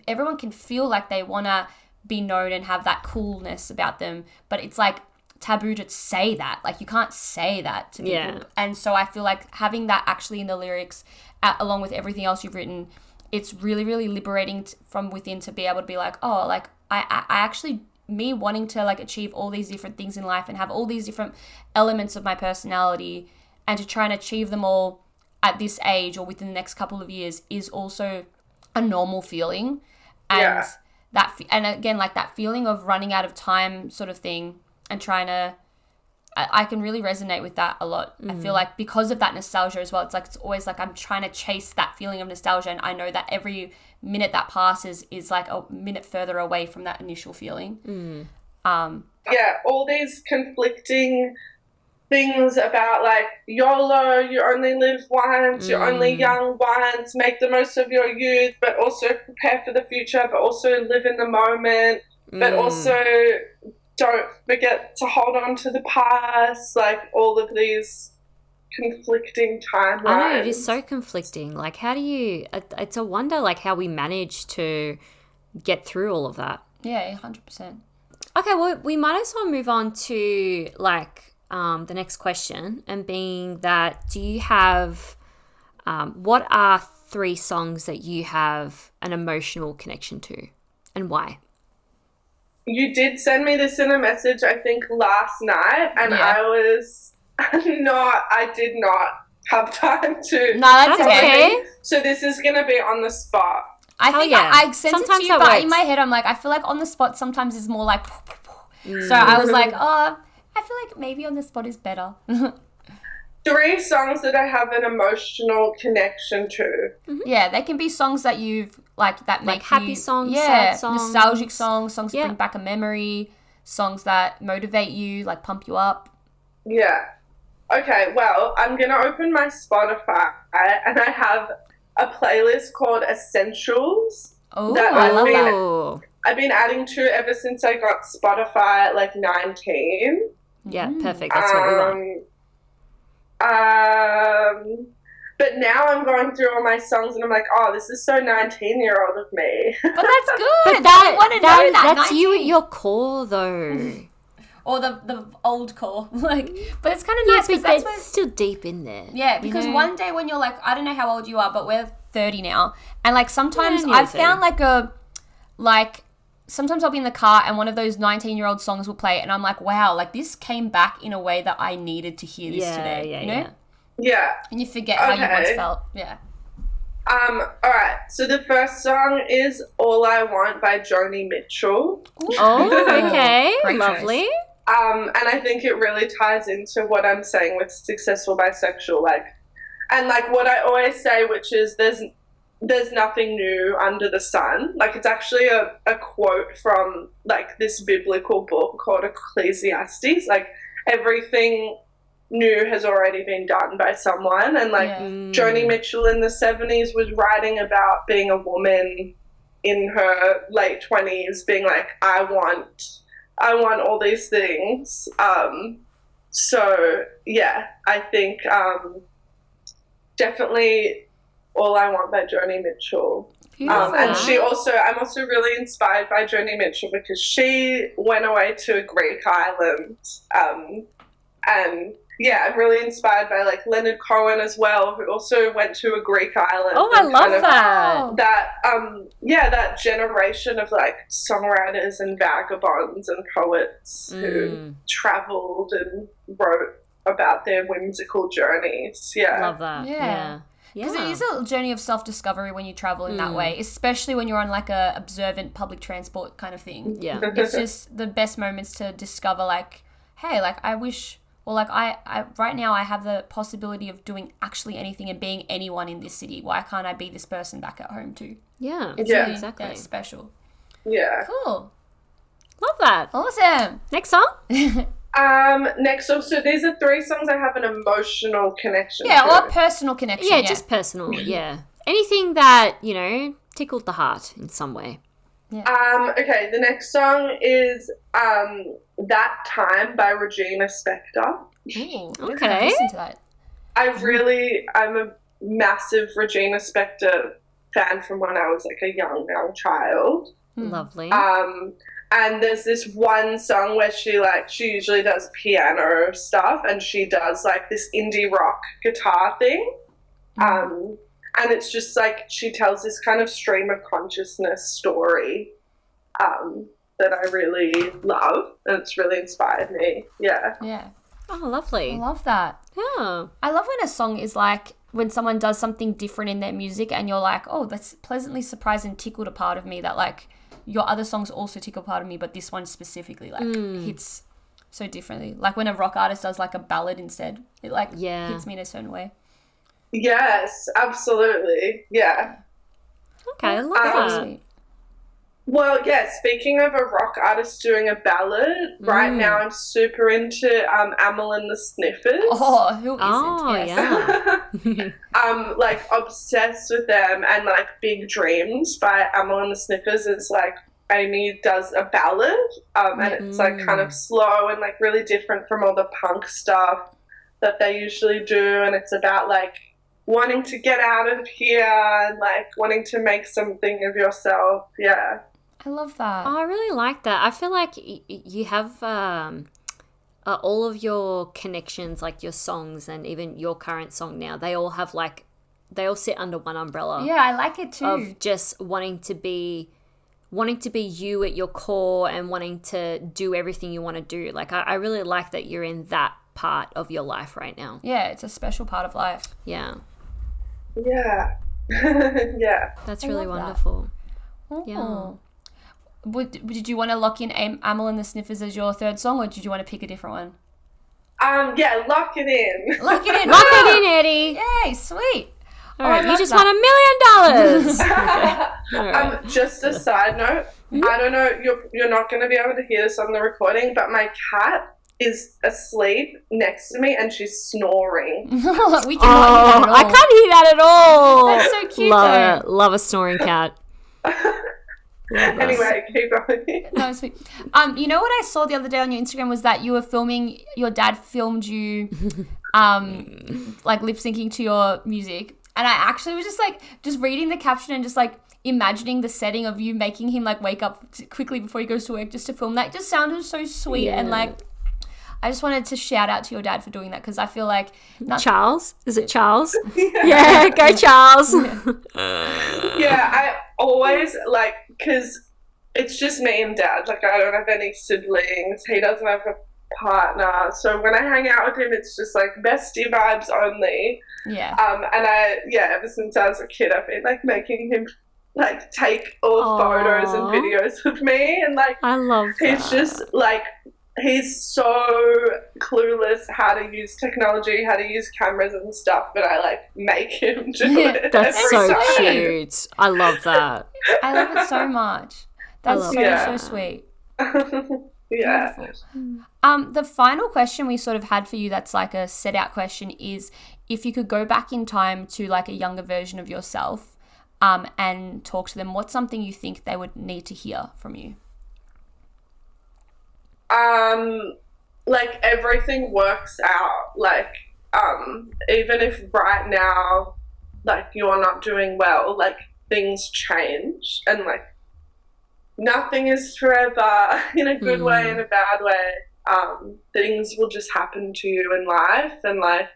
everyone can feel like they want to be known and have that coolness about them, but it's like taboo to say that. Like you can't say that to people. Yeah. And so I feel like having that actually in the lyrics, along with everything else you've written, it's really, really liberating from within to be able to be like, oh, like I actually, me wanting to like achieve all these different things in life and have all these different elements of my personality, and to try and achieve them all at this age or within the next couple of years is also a normal feeling. And and again, like that feeling of running out of time sort of thing, and trying to, I can really resonate with that a lot. I feel like because of that nostalgia as well, it's always like I'm trying to chase that feeling of nostalgia, and I know that every minute that passes is like a minute further away from that initial feeling. All these conflicting things about like YOLO, you only live once, you're only young once, make the most of your youth, but also prepare for the future, but also live in the moment, but also don't forget to hold on to the past. Like all of these conflicting timelines. I know, it is so conflicting. Like how do you, it's a wonder like how we manage to get through all of that. Yeah, 100%. Okay, well, we might as well move on to like the next question, and being that, do you have, what are 3 songs that you have an emotional connection to, and why? You did send me this in a message, I think, last night, and I did not have time to. No, that's okay. So this is going to be on the spot. I think I sent Sometimes it to you, that but works. in my head, I'm like, I feel like on the spot sometimes is more like, so I was like, oh, I feel like maybe on the spot is better. 3 songs that I have an emotional connection to. Yeah, they can be songs that you've like that make happy you, songs, sad songs. nostalgic songs that Yeah. bring back a memory, songs that motivate you, like pump you up. Yeah. Okay, well, I'm going to open my Spotify, and I have a playlist called Essentials. Oh, That I love that. Oh, I've been adding to ever since I got Spotify at like 19. yeah, perfect. That's what we want. But now I'm going through all my songs and I'm like, oh, this is so 19-year-old of me. But that's good. But I want to know that. That's you at your core, though. Or the old core. Like, but it's kind of Yeah, nice because but that's it's still deep in there. Yeah, because you know? one day when you're like, I don't know how old you are, but we're 30 now. And like sometimes nearly I've 30. found sometimes I'll be in the car and one of those 19-year-old songs will play and I'm like, wow, like this came back in a way that I needed to hear this today. You know? Yeah. And you forget how you once felt. Yeah. All right. So the first song is "All I Want" by Joni Mitchell. Oh, okay. Great Lovely. choice. And I think it really ties into what I'm saying with successful bisexual, and what I always say, which is there's nothing new under the sun. Like, it's actually a quote from like this biblical book called Ecclesiastes. Like, everything new has already been done by someone, and Joni Mitchell in the 70s was writing about being a woman in her late 20s, being like, I want all these things. So yeah, I think definitely "All I Want" by Joni Mitchell. And I'm also really inspired by Joni Mitchell because she went away to a Greek island, and yeah, I'm really inspired by like Leonard Cohen as well, who also went to a Greek island. Oh, I love that. That generation of like songwriters and vagabonds and poets who traveled and wrote about their whimsical journeys. Yeah. Love that. Yeah. Because it is a journey of self-discovery when you travel in that way, especially when you're on like a observant public transport kind of thing. Yeah. It's just the best moments to discover like, hey, like I wish, or like I right now I have the possibility of doing actually anything and being anyone in this city. Why can't I be this person back at home too? Yeah. It's really exactly special. Yeah. Cool. Love that. Awesome. Next song? Next song. So these are 3 songs I have an emotional connection to. Or a personal connection. Yeah, just personal. Yeah. Anything that, tickled the heart in some way. Yeah. Okay, the next song is "That Time" by Regina Spektor. Ooh, okay. Listen to that. I'm a massive Regina Spektor fan from when I was like a young child. Lovely. And there's this one song where she usually does piano stuff, and she does like this indie rock guitar thing. And it's just like she tells this kind of stream of consciousness story that I really love, and it's really inspired me. Yeah. Yeah. Oh, lovely. I love that. Yeah. I love when a song is like, when someone does something different in their music and you're like, oh, that's pleasantly surprised and tickled a part of me that like your other songs also tickle part of me, but this one specifically like hits so differently. Like when a rock artist does like a ballad instead, it like hits me in a certain way. Yes, absolutely. Yeah. Okay, I love that. Sweet. Well, yeah, speaking of a rock artist doing a ballad, right now I'm super into Elle and the Sniffers. Oh, who isn't? Oh, yes. yeah. I'm like obsessed with them, and like "Big Dreams" by Elle and the Sniffers is like Amy does a ballad, and it's like kind of slow and like really different from all the punk stuff that they usually do, and it's about like wanting to get out of here and like wanting to make something of yourself. Yeah. I love that. Oh, I really like that. I feel like you have all of your connections, like your songs and even your current song now, they all sit under one umbrella. Yeah, I like it too. Of just wanting to be you at your core and wanting to do everything you want to do. Like, I really like that you're in that part of your life right now. Yeah, it's a special part of life. Yeah. Yeah. Yeah. That's I really love that. wonderful. Oh. Yeah. Did you want to lock in Elle and the Sniffers as your third song, or did you want to pick a different one? Yeah, lock it in. Lock it in. Lock it in, Eddie. Yay, sweet. All right, I you just love won $1 million. All right. Just a side note, I don't know, you're not going to be able to hear this on the recording, but my cat is asleep next to me and she's snoring. We cannot hear that at all. I can't hear that at all. That's so cute, Love though. it. Love a snoring cat. Anyway, keep going. No, sweet. You know what I saw the other day on your Instagram was that you were filming. Your dad filmed you, like lip syncing to your music, and I actually was just reading the caption and just like imagining the setting of you making him like wake up quickly before he goes to work just to film that. It just sounded so sweet and like. I just wanted to shout out to your dad for doing that because I feel like... Charles? Is it Charles? Yeah, go Charles. Yeah, I always, like, because it's just me and Dad. Like, I don't have any siblings. He doesn't have a partner. So when I hang out with him, it's just, like, bestie vibes only. Yeah. And ever since I was a kid, I've been, like, making him, like, take all the photos and videos of me. And, like, I love that. He's just, like... He's so clueless how to use technology, how to use cameras and stuff, but I like make him do it. That's so cute. I love that. I love it so much. That's so sweet. Yeah. Beautiful. The final question we sort of had for you that's like a set out question is if you could go back in time to like a younger version of yourself and talk to them, what's something you think they would need to hear from you? Like everything works out, like, even if right now, like, you're not doing well, like, things change and, like, nothing is forever in a good way, in a bad way. Things will just happen to you in life and, like,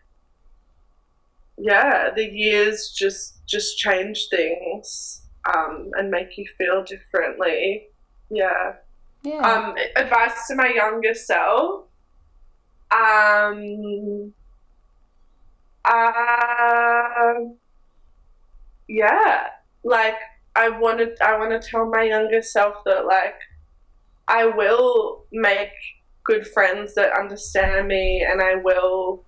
yeah, the years just change things, and make you feel differently. Yeah. Yeah. Advice to my younger self. Yeah. Like I want to tell my younger self that like I will make good friends that understand me, and I will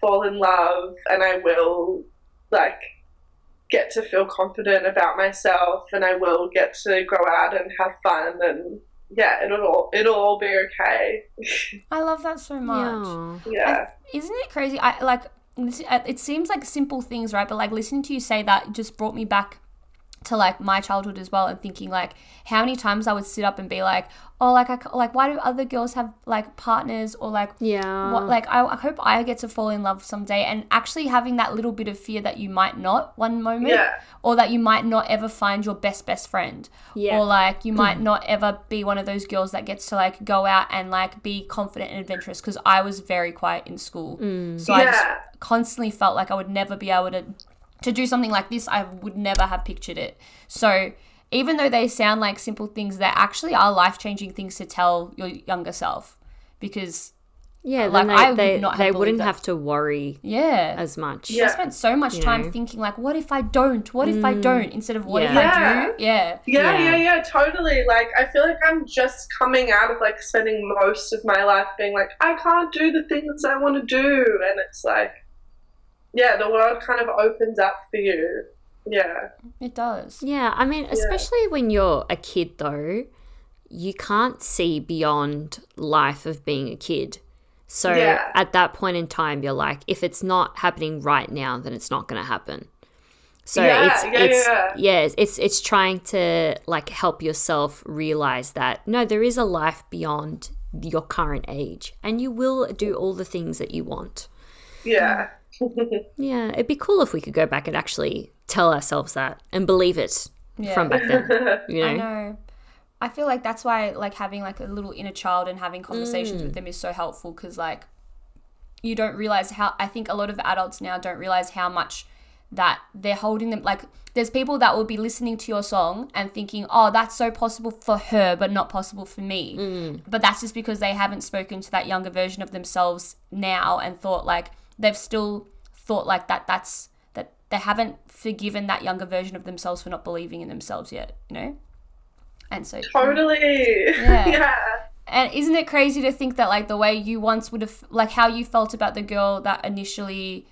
fall in love, and I will like get to feel confident about myself, and I will get to go out and have fun, and yeah, it'll all be okay. I love that so much. Yeah. Isn't it crazy? It seems like simple things, right? But like listening to you say that just brought me back to like my childhood as well, and thinking like how many times I would sit up and be like, oh, like why do other girls have like partners, or like what, like I hope I get to fall in love someday, and actually having that little bit of fear that you might not one moment, or that you might not ever find your best friend, or like you might not ever be one of those girls that gets to like go out and like be confident and adventurous, because I was very quiet in school, so I just constantly felt like I would never be able to do something like this. I would never have pictured it. So even though they sound like simple things, they actually are life-changing things to tell your younger self, because like they wouldn't have to worry as much. I spent so much time thinking like, what if I don't? What if I don't? Instead of what if I do? Yeah, totally. Like I feel like I'm just coming out of like spending most of my life being like, I can't do the things I want to do, and it's like, yeah, the world kind of opens up for you. Yeah. It does. Yeah, I mean, especially when you're a kid though, you can't see beyond life of being a kid. So at that point in time, you're like, if it's not happening right now, then it's not going to happen. So it's trying to like help yourself realize that no, there is a life beyond your current age, and you will do all the things that you want. Yeah. Yeah, it'd be cool if we could go back and actually tell ourselves that and believe it from back then. You know? I know. I feel like that's why like having like a little inner child and having conversations with them is so helpful, because like you don't realize how, I think a lot of adults now don't realize how much that they're holding them. Like there's people that will be listening to your song and thinking, oh, that's so possible for her but not possible for me. But that's just because they haven't spoken to that younger version of themselves now and thought like they've still thought like that they haven't forgiven that younger version of themselves for not believing in themselves yet, you know? And so totally. Yeah. And isn't it crazy to think that like the way you once would have, like how you felt about the girl that initially,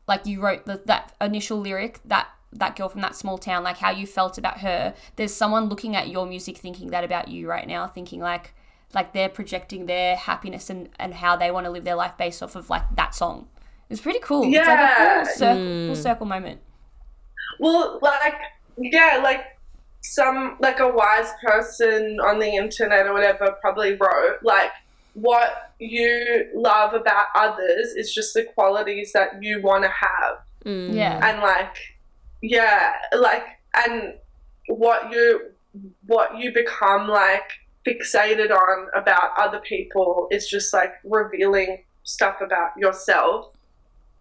like you wrote that initial lyric, that girl from that small town, like how you felt about her, there's someone looking at your music thinking that about you right now, thinking like they're projecting their happiness and how they want to live their life based off of like that song. It's pretty cool. Yeah. It's like a full circle moment. Well, like, yeah, like some, like, a wise person on the internet or whatever probably wrote, like, what you love about others is just the qualities that you want to have. Yeah. And, like, yeah, like, and what you become, like, fixated on about other people is just, like, revealing stuff about yourself.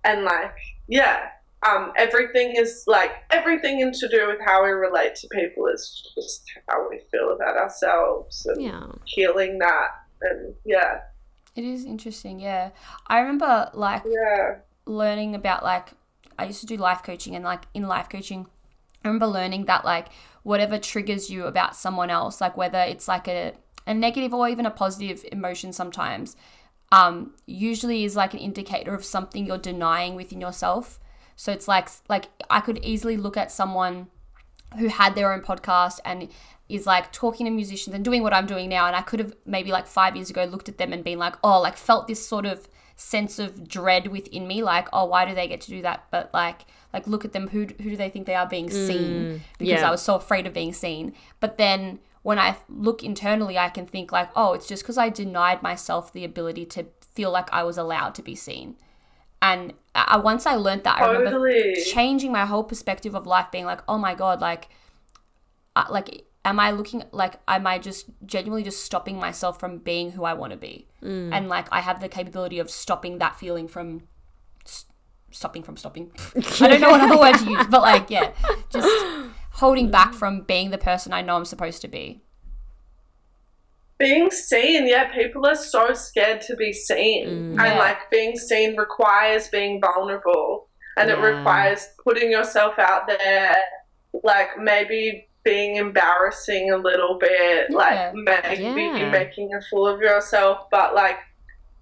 And, like, yeah, everything is, like, everything to do with how we relate to people is just how we feel about ourselves and healing that. And, yeah. It is interesting, yeah. I remember, like, learning about, like, I used to do life coaching, and, like, in life coaching, I remember learning that, like, whatever triggers you about someone else, like, whether it's, like, a negative or even a positive emotion sometimes, usually is, like, an indicator of something you're denying within yourself. So it's, like I could easily look at someone who had their own podcast and is, like, talking to musicians and doing what I'm doing now, and I could have maybe, like, 5 years ago looked at them and been like, oh, like, felt this sort of sense of dread within me, like, oh, why do they get to do that? But like look at them, who do they think they are being seen? Because I was so afraid of being seen. But then when I look internally, I can think, like, oh, it's just because I denied myself the ability to feel like I was allowed to be seen. And once I learned that, I remember changing my whole perspective of life, being like, oh my God, like am I just genuinely just stopping myself from being who I want to be? And, like, I have the capability of stopping that feeling from stopping. I don't know what other word to use, but, like, yeah, just holding back from being the person I know I'm supposed to be. Being seen, people are so scared to be seen. And, like, being seen requires being vulnerable, and it requires putting yourself out there, like, maybe being embarrassing a little bit, like, maybe making a fool of yourself, but, like,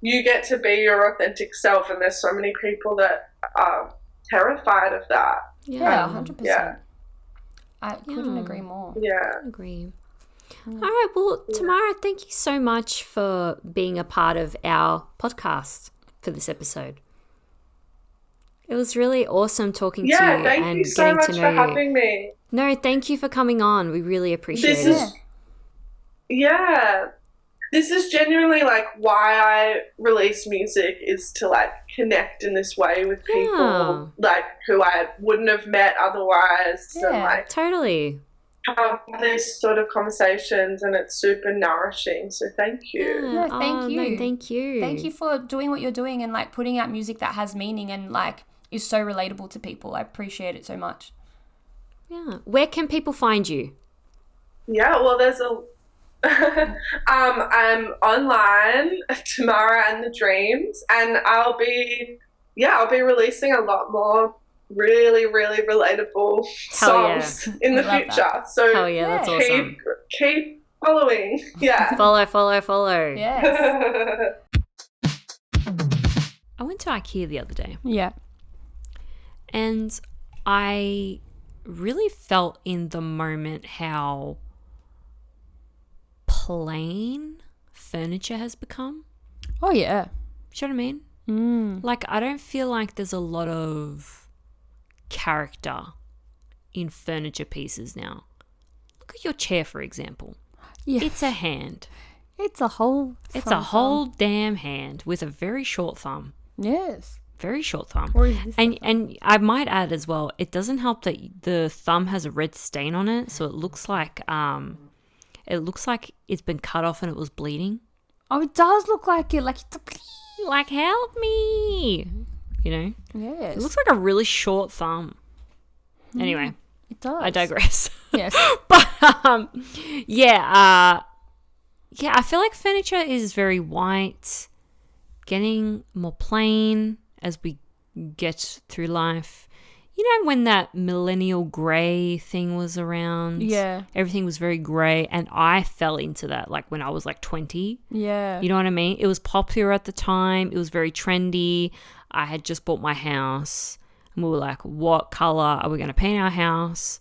you get to be your authentic self, and there's so many people that are terrified of that. 100%. Yeah. I couldn't agree more. Yeah. Agree. All right, well, Tamara, thank you so much for being a part of our podcast for this episode. It was really awesome talking to you and getting to know you. Thank you so much for having me. No, thank you for coming on. We really appreciate it. This is genuinely, like, why I release music, is to, like, connect in this way with people, like, who I wouldn't have met otherwise. Yeah, and, like, totally. Have these sort of conversations, and it's super nourishing. So thank you. Yeah, thank you. No, thank you. Thank you for doing what you're doing and, like, putting out music that has meaning and, like, is so relatable to people. I appreciate it so much. Yeah. Where can people find you? Yeah, well, there's I'm online, Tamara and the Dreams, and I'll be releasing a lot more really, really relatable songs in the future. That. So that's awesome. Keep following. Yeah. Follow. Yes. I went to IKEA the other day. Yeah. And I really felt in the moment how plain furniture has become. Oh, yeah. Do you know what I mean? Like, I don't feel like there's a lot of character in furniture pieces now. Look at your chair, for example. Yeah. It's a hand. It's a whole damn hand with a very short thumb. Yes. Very short thumb. And I might add as well, it doesn't help that the thumb has a red stain on it, so it looks like it's been cut off and it was bleeding. Oh, it does look like it. Like, help me. You know? Yes. It looks like a really short thumb. Anyway. It does. I digress. Yes. But, I feel like furniture is very white, getting more plain as we get through life. You know, when that millennial grey thing was around? Yeah. Everything was very grey, and I fell into that, like, when I was, like, 20. Yeah. You know what I mean? It was popular at the time. It was very trendy. I had just bought my house, and we were like, what colour are we going to paint our house?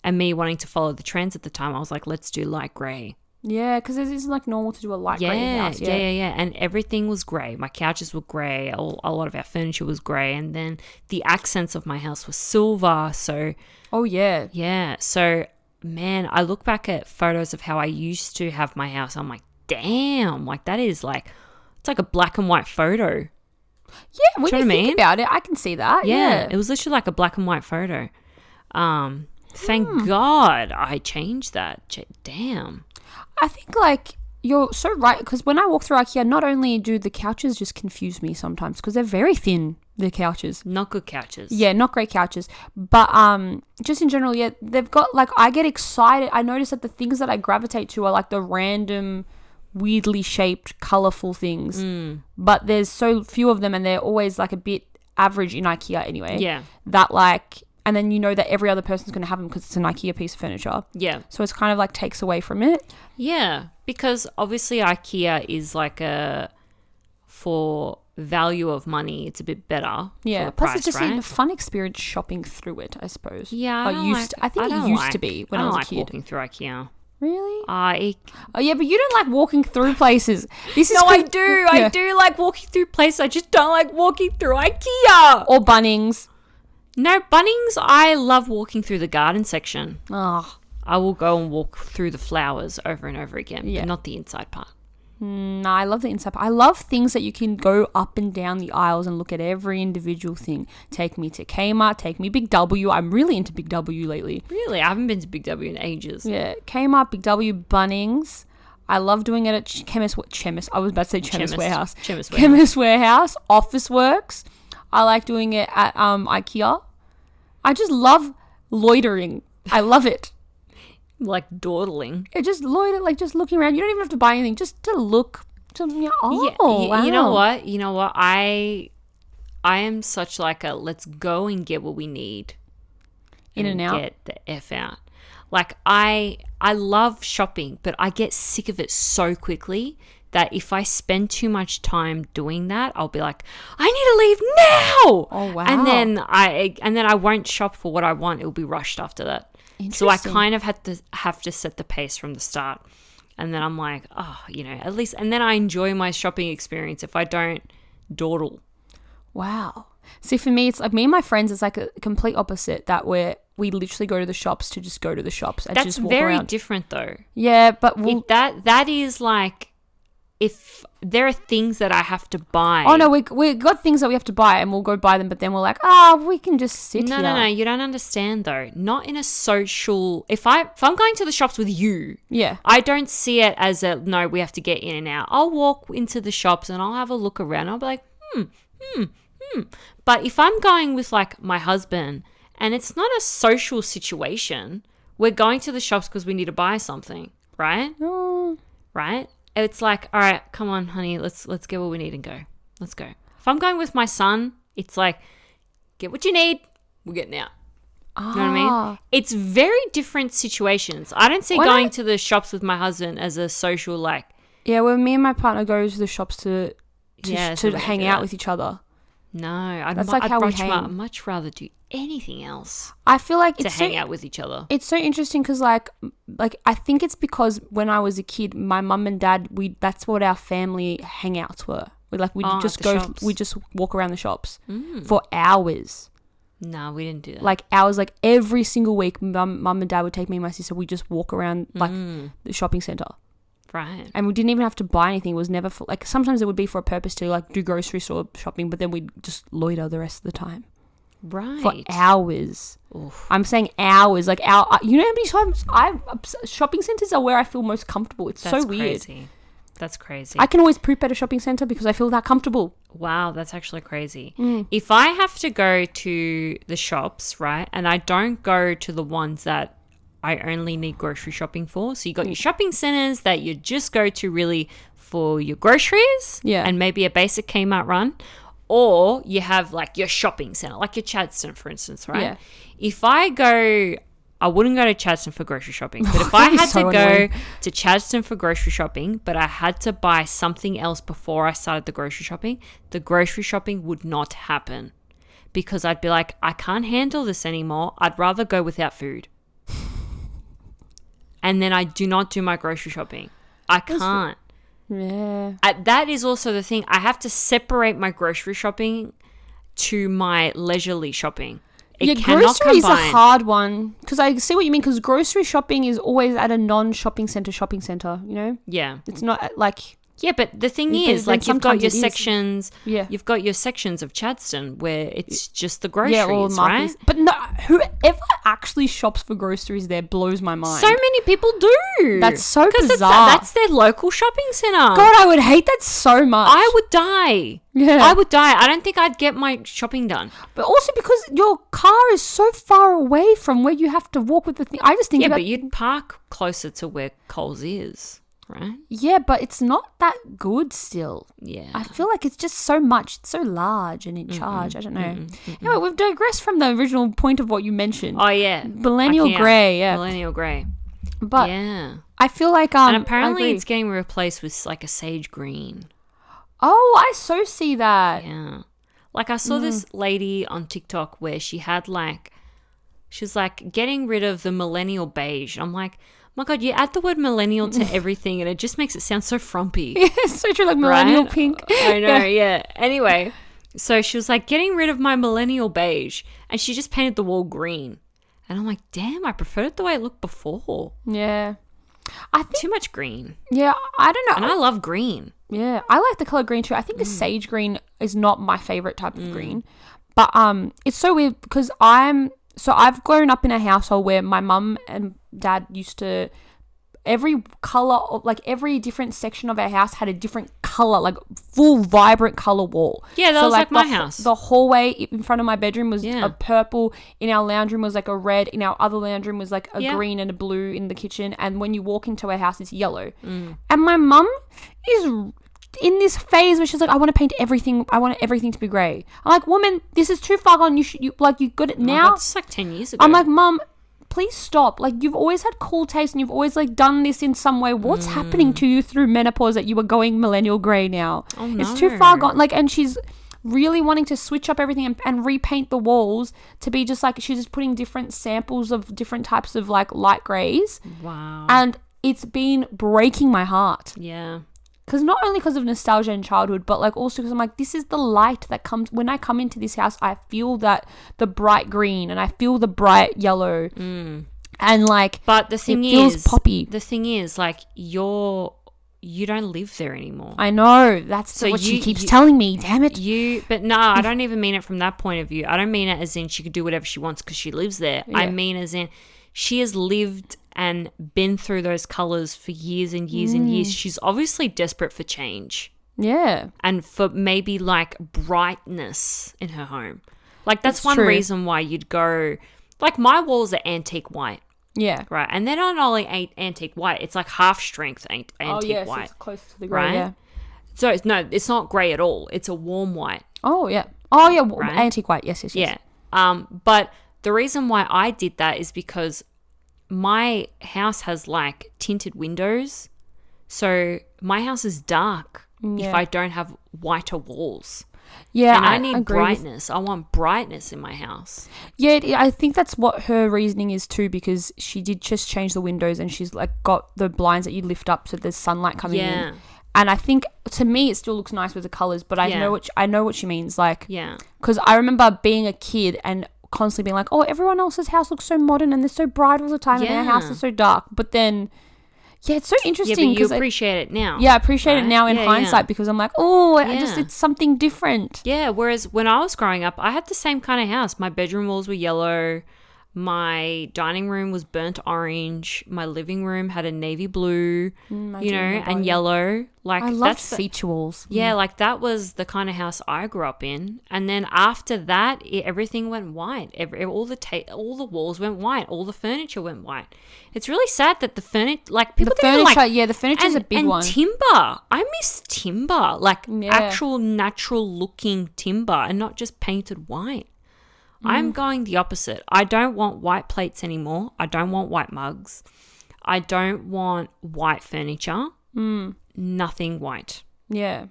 And me wanting to follow the trends at the time, I was like, let's do light grey. Yeah, because it isn't, like, normal to do a light grey house. Yeah. And everything was grey. My couches were grey. A lot of our furniture was grey. And then the accents of my house were silver. So, oh, yeah. yeah. So man, I look back at photos of how I used to have my house. I'm like, damn, like that is like, it's like a black and white photo. Yeah, when you think about it, I can see that. Yeah. It was literally like a black and white photo. Thank God I changed that. Damn. I think like you're so right, because when I walk through IKEA, not only do the couches just confuse me sometimes because they're very thin, the couches. Not good couches. Yeah, not great couches. But just in general, yeah, they've got like, I get excited. I notice that the things that I gravitate to are like the random, weirdly shaped, colourful things. But there's so few of them, and they're always like a bit average in IKEA anyway. Yeah. That like, and then you know that every other person's going to have them because it's an IKEA piece of furniture. Yeah. So it's kind of like takes away from it. Yeah, because obviously IKEA is like for value of money, it's a bit better. Yeah. For the Plus, price, it's just right? a fun experience shopping through it, I suppose. Yeah, I think it used to be when I was a kid. Walking through IKEA. Really? Oh yeah, but you don't like walking through places. This is I do. Yeah. I do like walking through places. I just don't like walking through IKEA or Bunnings. No, Bunnings. I love walking through the garden section. Oh, I will go and walk through the flowers over and over again, but not the inside part. No, I love the inside part. I love things that you can go up and down the aisles and look at every individual thing. Take me to Kmart, take me Big W. I'm really into Big W lately. Really? I haven't been to Big W in ages. Yeah, Kmart, Big W, Bunnings. I love doing it at Chemist Warehouse. Chemist Warehouse, Office Works. I like doing it at IKEA. I just love loitering. I love it. Like dawdling. It just loiter, like just looking around. You don't even have to buy anything, just to look. Wow. You know what? I am such like a let's go and get what we need. In and out. Get the F out. Like I love shopping, but I get sick of it so quickly that if I spend too much time doing that, I'll be like, I need to leave now. Oh wow. And then I won't shop for what I want. It'll be rushed after that. So I kind of have to set the pace from the start. And then I'm like, at least, and then I enjoy my shopping experience if I don't dawdle. Wow. See, for me, it's like me and my friends, it's like a complete opposite, that we literally go to the shops to just go to the shops and just walk around. That's very different though. Yeah, but that is like, if there are things that I have to buy. Oh no, we got things that we have to buy and we'll go buy them, but then we're like, we can just sit here. No, you don't understand though. Not in a social. If I'm going to the shops with you, yeah, I don't see it as no, we have to get in and out. I'll walk into the shops and I'll have a look around. I'll be like, But if I'm going with like my husband and it's not a social situation, we're going to the shops because we need to buy something, right? Right? It's like, all right, come on, honey, let's get what we need and go. Let's go. If I'm going with my son, it's like, get what you need, we're getting out. You know what I mean? It's very different situations. I don't see going to the shops with my husband as a social like. Yeah, when me and my partner go to the shops to hang out with each other. No, I'd much rather do anything else. I feel like to hang out with each other. It's so interesting because like I think it's because when I was a kid, my mum and dad, that's what our family hangouts were. We just walk around the shops for hours. No, we didn't do that. Like hours, like every single week, mum and dad would take me and my sister. We just walk around like the shopping centre. Right. And we didn't even have to buy anything. It was never for, like, sometimes it would be for a purpose to like do grocery store shopping, but then we'd just loiter the rest of the time. Right. For hours. Oof. I'm saying hours. Like, you know how many times shopping centres are where I feel most comfortable. That's so weird. Crazy. That's crazy. I can always poop at a shopping centre because I feel that comfortable. Wow, that's actually crazy. If I have to go to the shops, right, and I don't go to the ones that I only need grocery shopping for. So you got your shopping centres that you just go to really for your groceries and maybe a basic Kmart run, or you have like your shopping centre, like your Chadstone, for instance, right? Yeah. If I wouldn't go to Chadstone for grocery shopping, but if I had to go to Chadstone for grocery shopping, but I had to buy something else before I started the grocery shopping would not happen because I'd be like, I can't handle this anymore. I'd rather go without food. And then I do not do my grocery shopping. I can't. Yeah. That is also the thing. I have to separate my grocery shopping to my leisurely shopping. It cannot grocery is a combine. hard one because I see what you mean. Because grocery shopping is always at a non-shopping center shopping center. You know, Yeah. it's not like Yeah, but the thing But is, then like, you've got sometimes your it is. sections. Yeah. You've got your sections of Chadstone where it's just the groceries, all right? markets. But no, whoever actually shops for groceries there blows my mind. So many people do. That's so 'Cause bizarre. that's their local shopping center. God, I would hate that so much. I would die. Yeah. I would die. I don't think I'd get my shopping done. But also because your car is so far away from where you have to walk with the thing. I just think Yeah, about but you'd park closer to where Coles is, right? yeah, but it's not that good still. Yeah. I feel like it's just so much. It's so large and in charge. I don't know. Anyway, we've digressed from the original point of what you mentioned. Oh, yeah. Millennial I can. grey, yeah. Millennial grey. But Yeah. I feel like And I apparently agree. it's getting replaced with like a sage green. Oh, I so see that. Yeah. Like I saw this lady on TikTok where she had like, she's like getting rid of the millennial beige. I'm like, my God, you add the word millennial to everything and it just makes it sound so frumpy. Yeah, it's so true, like millennial Right? pink. I know, yeah. Anyway, so she was like getting rid of my millennial beige and she just painted the wall green. And I'm like, damn, I preferred it the way it looked before. Yeah. I think, Too much green. yeah, I don't know. And I love green. Yeah, I like the color green too. I think the sage green is not my favorite type of green, but it's so weird because I've grown up in a household where my mum and dad used to every color, like every different section of our house had a different color, like full vibrant color wall. Yeah, that was like my the, house. The hallway in front of my bedroom was Yeah. a purple. In our lounge room was like a red. In our other lounge room was like a Yeah. green and a blue in the kitchen. And when you walk into our house, it's yellow. Mm. And my mum is in this phase where she's like, I want to paint everything. I want everything to be grey. I'm like, woman, this is too far gone. You got it Oh my now. God, it's like 10 years ago. I'm like, Mum, please stop. Like, you've always had cool taste and you've always like done this in some way. What's happening to you through menopause that you are going millennial grey now? Oh, It's too far gone. Like, and she's really wanting to switch up everything and repaint the walls to be just like, she's just putting different samples of different types of like light greys. Wow. And it's been breaking my heart. Yeah. Because not only because of nostalgia and childhood, but like also because I'm like, this is the light that comes when I come into this house. I feel that the bright green and I feel the bright yellow, and like, But the thing it feels is, poppy. The thing is, like, you don't live there anymore. I know that's So what she you- keeps you- telling me. Damn it! But no, I don't even mean it from that point of view. I don't mean it as in she could do whatever she wants because she lives there. I Yeah. mean as in she has lived and been through those colors for years and years and years. She's obviously desperate for change Yeah, and for maybe like brightness in her home. Like that's one true. reason why you'd go. Like my walls are antique white, yeah. right? And they're not only antique white; it's like half strength antique Oh yeah, so white. it's close to the grey. right? Yeah. So it's not grey at all. It's a warm white. Oh yeah. Oh yeah. Right? Antique white. Yes. Yeah. But the reason why I did that is because my house has like tinted windows. So my house is dark if Yeah. I don't have whiter walls. Yeah. And I need agree with- brightness. I want brightness in my house. Yeah, I think that's what her reasoning is too, because she did just change the windows and she's like got the blinds that you lift up so there's sunlight coming Yeah. in. And I think to me it still looks nice with the colors, but I Yeah. know what she means. Like, Yeah. because I remember being a kid and constantly being like, oh, everyone else's house looks so modern and they're so bright all the time, and our house Yeah. is so dark. But then, yeah, it's so Yeah, interesting but you 'cause I appreciate it now. appreciate it right? now in Yeah, hindsight yeah. because I'm like, oh, Yeah. it's something different. Yeah, whereas when I was growing up, I had the same kind of house. My bedroom walls were yellow. My dining room was burnt orange. My living room had a navy blue, I you do know, remember, and yeah. yellow. Like I love that's the, feature walls. yeah, like that was the kind of house I grew up in. And then after that, everything went white. All the walls went white. All the furniture went white. It's really sad that the furniture, like people The think furniture, like, yeah, the furniture's a big and one. timber. I miss timber, like Yeah. actual natural looking timber and not just painted white. Mm. I'm going the opposite. I don't want white plates anymore. I don't want white mugs. I don't want white furniture. Nothing white. Yeah.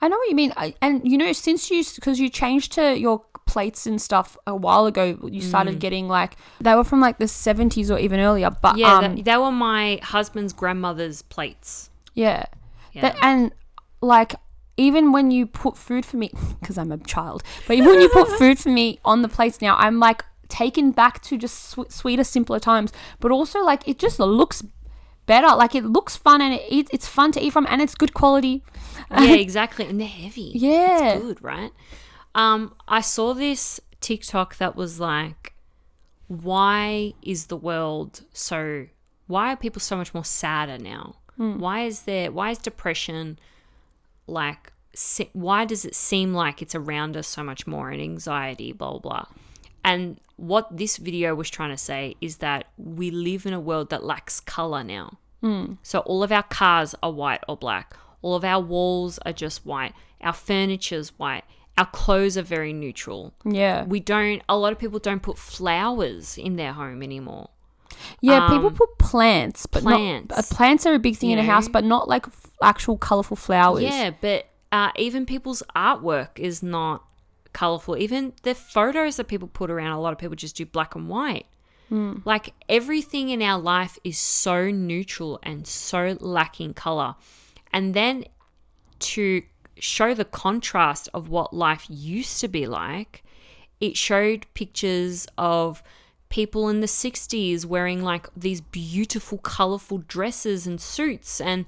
I know what you mean. And, you know, because you changed to your plates and stuff a while ago, you started getting like, they were from like the 70s or even earlier. But Yeah, they were my husband's grandmother's plates. yeah. Yeah. And like, even when you put food for me, because I'm a child, but even when you put food for me on the plates now, I'm like taken back to just sweeter, simpler times. But also, like, it just looks better. Like, it looks fun, and it's fun to eat from, and it's good quality. Yeah, exactly. And they're heavy. Yeah. It's good, right? I saw this TikTok that was like, why are people so much more sadder now? Why is depression like, why does it seem like it's around us so much more, and anxiety, blah, blah, blah. And what this video was trying to say is that we live in a world that lacks color now. So all of our cars are white or black. All of our walls are just white. Our furniture's white. Our clothes are very neutral. Yeah. A lot of people don't put flowers in their home anymore. Yeah, people put plants, but plants are a big thing in a house, but not like actual colorful flowers. Yeah, but even people's artwork is not colorful. Even the photos that people put around, a lot of people just do black and white. Like, everything in our life is so neutral and so lacking color. And then to show the contrast of what life used to be like, it showed pictures of people in the 60s wearing like these beautiful, colorful dresses and suits, and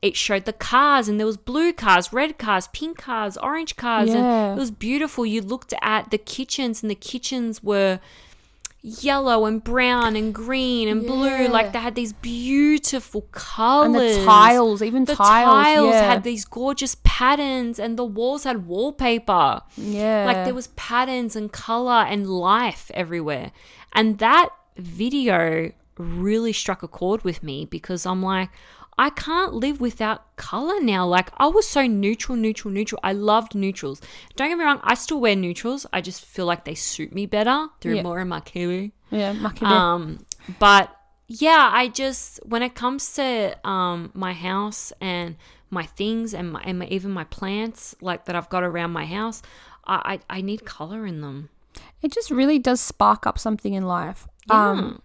it showed the cars, and there was blue cars, red cars, pink cars, orange cars, and it was beautiful. You looked at the kitchens, and the kitchens were yellow and brown and green and blue. Like, they had these beautiful colors. And the tiles had these gorgeous patterns, and the walls had wallpaper. Yeah. Like, there was patterns and color and life everywhere. And that video really struck a chord with me, because I'm like, I can't live without color now. Like, I was so neutral. I loved neutrals. Don't get me wrong, I still wear neutrals. I just feel like they suit me better. They're more in my kiwi. Yeah, my but yeah, I just, when it comes to my house and my things and even my plants, like, that I've got around my house, I need color in them. It just really does spark up something in life. Yeah.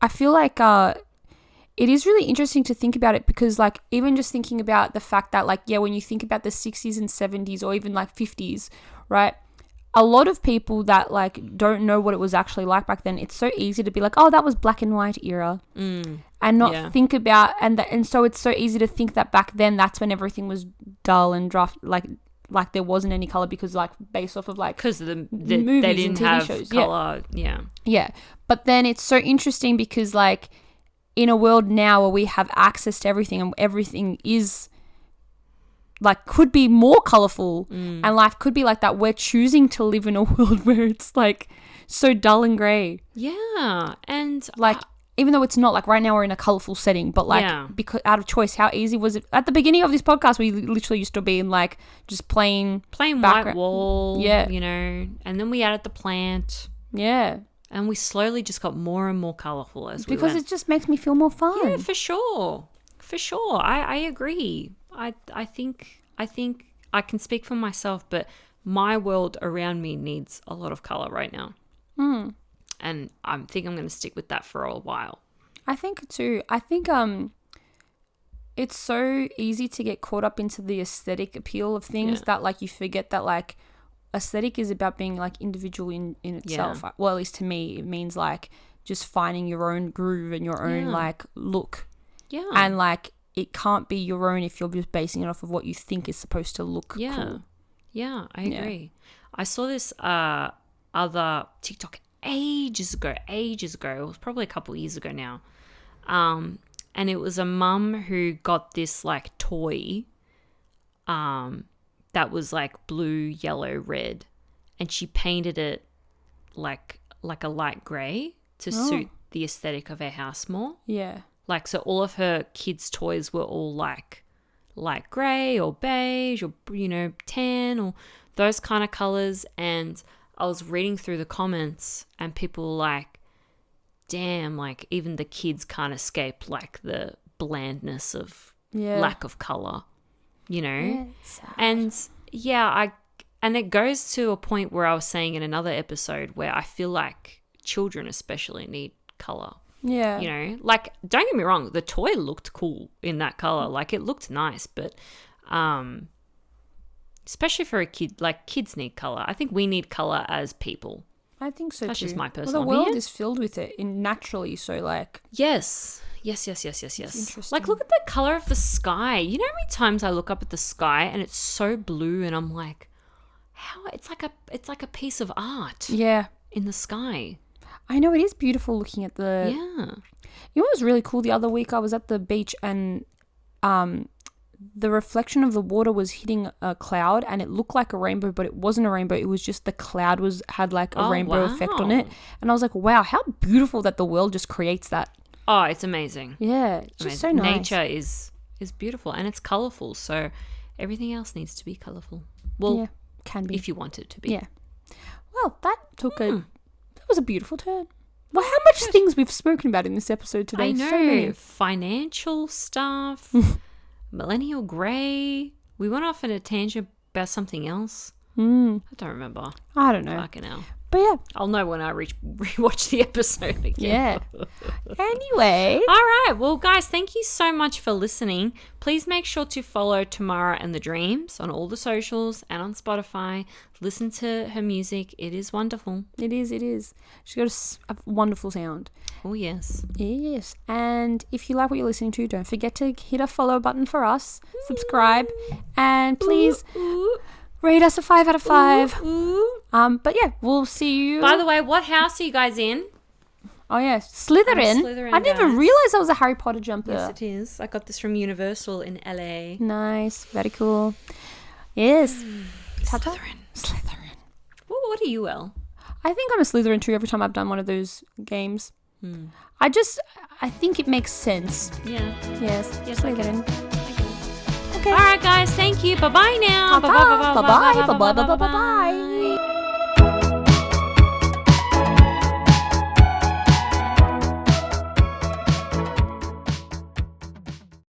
I feel like it is really interesting to think about it, because, like, even just thinking about the fact that, like, yeah, when you think about the 60s and 70s or even like 50s, right? A lot of people that, like, don't know what it was actually like back then, it's so easy to be like, oh, that was black and white era, and not think about, and so it's so easy to think that back then that's when everything was dull and draft, like there wasn't any color, because, like, based off of, like, because the movies they didn't and TV have shows. color. Yeah. But then it's so interesting because, like, in a world now where we have access to everything, and everything is, like, could be more colorful, and life could be like that, we're choosing to live in a world where it's, like, so dull and gray. Yeah. And, like, even though it's not, like, right now we're in a colorful setting, but, like, because out of choice, how easy was it at the beginning of this podcast? We literally used to be in, like, just plain white wall, you know, and then we added the plant, and we slowly just got more and more colorful as we went. Because it just makes me feel more fun. Yeah, for sure. I agree. I think I can speak for myself, but my world around me needs a lot of color right now. And I think I'm going to stick with that for a while. I think too. I think it's so easy to get caught up into the aesthetic appeal of things that, like, you forget that, like, aesthetic is about being, like, individual in itself. Well, at least to me, it means, like, just finding your own groove and your own like look. Yeah. And, like, it can't be your own if you're just basing it off of what you think is supposed to look cool. Yeah, I agree. I saw this other TikTok ages ago. It was probably a couple years ago now. And it was a mum who got this, like, toy that was, like, blue, yellow, red. And she painted it like a light grey to suit the aesthetic of her house more. Yeah. Like, so all of her kids' toys were all, like, light grey or beige or, you know, tan or those kind of colours. And I was reading through the comments and people were like, damn, like, even the kids can't escape, like, the blandness of lack of colour, you know? And, and it goes to a point where I was saying in another episode where I feel like children especially need colour. Yeah. You know, like, don't get me wrong, the toy looked cool in that colour. Like, it looked nice, but especially for a kid. Like, kids need color. I think we need color as people. I think so That's too. just my personal Well, the world opinion. is filled with it naturally, so like... Yes. interesting. Like, look at the color of the sky. You know how many times I look up at the sky and it's so blue and I'm like, how? It's like a piece of art Yeah. in the sky. I know, it is beautiful looking at the... Yeah. You know what was really cool? The other week I was at the beach and the reflection of the water was hitting a cloud and it looked like a rainbow, but it wasn't a rainbow. It was just the cloud had like a rainbow effect on it. And I was like, wow, how beautiful that the world just creates that. Oh, it's amazing. Yeah, it's just so nice. Nature is beautiful and it's colorful. So everything else needs to be colorful. Well, Yeah, can be. if you want it to be. Yeah. Well, that was a beautiful turn. Well, how much things we've spoken about in this episode today. I know. So many. Financial stuff, millennial grey. We went off in a tangent about something else. I don't remember. I don't know. Fucking hell. But yeah. I'll know when I rewatch the episode again. Yeah. Anyway. All right. Well, guys, thank you so much for listening. Please make sure to follow Tamara the Dreams on all the socials and on Spotify. Listen to her music. It is wonderful. It is. She's got a wonderful sound. Oh, yes. Yes. And if you like what you're listening to, don't forget to hit a follow button for us. Subscribe. And please rate us a 5 out of 5. But yeah, we'll see you. By the way, what house are you guys in? Oh yeah, Slytherin. Slytherin, I didn't even guys. realize that was a Harry Potter jumper. Yes, it is. I got this from Universal in LA. Nice. Very cool. Yes. Slytherin. Well, what are you, Elle? I think I'm a Slytherin too every time I've done one of those games. I think it makes sense. Yeah. Yes. Slytherin. Okay. All right, guys. Thank you. Bye-bye now. Bye-bye. Bye-bye. Bye-bye. Bye-bye.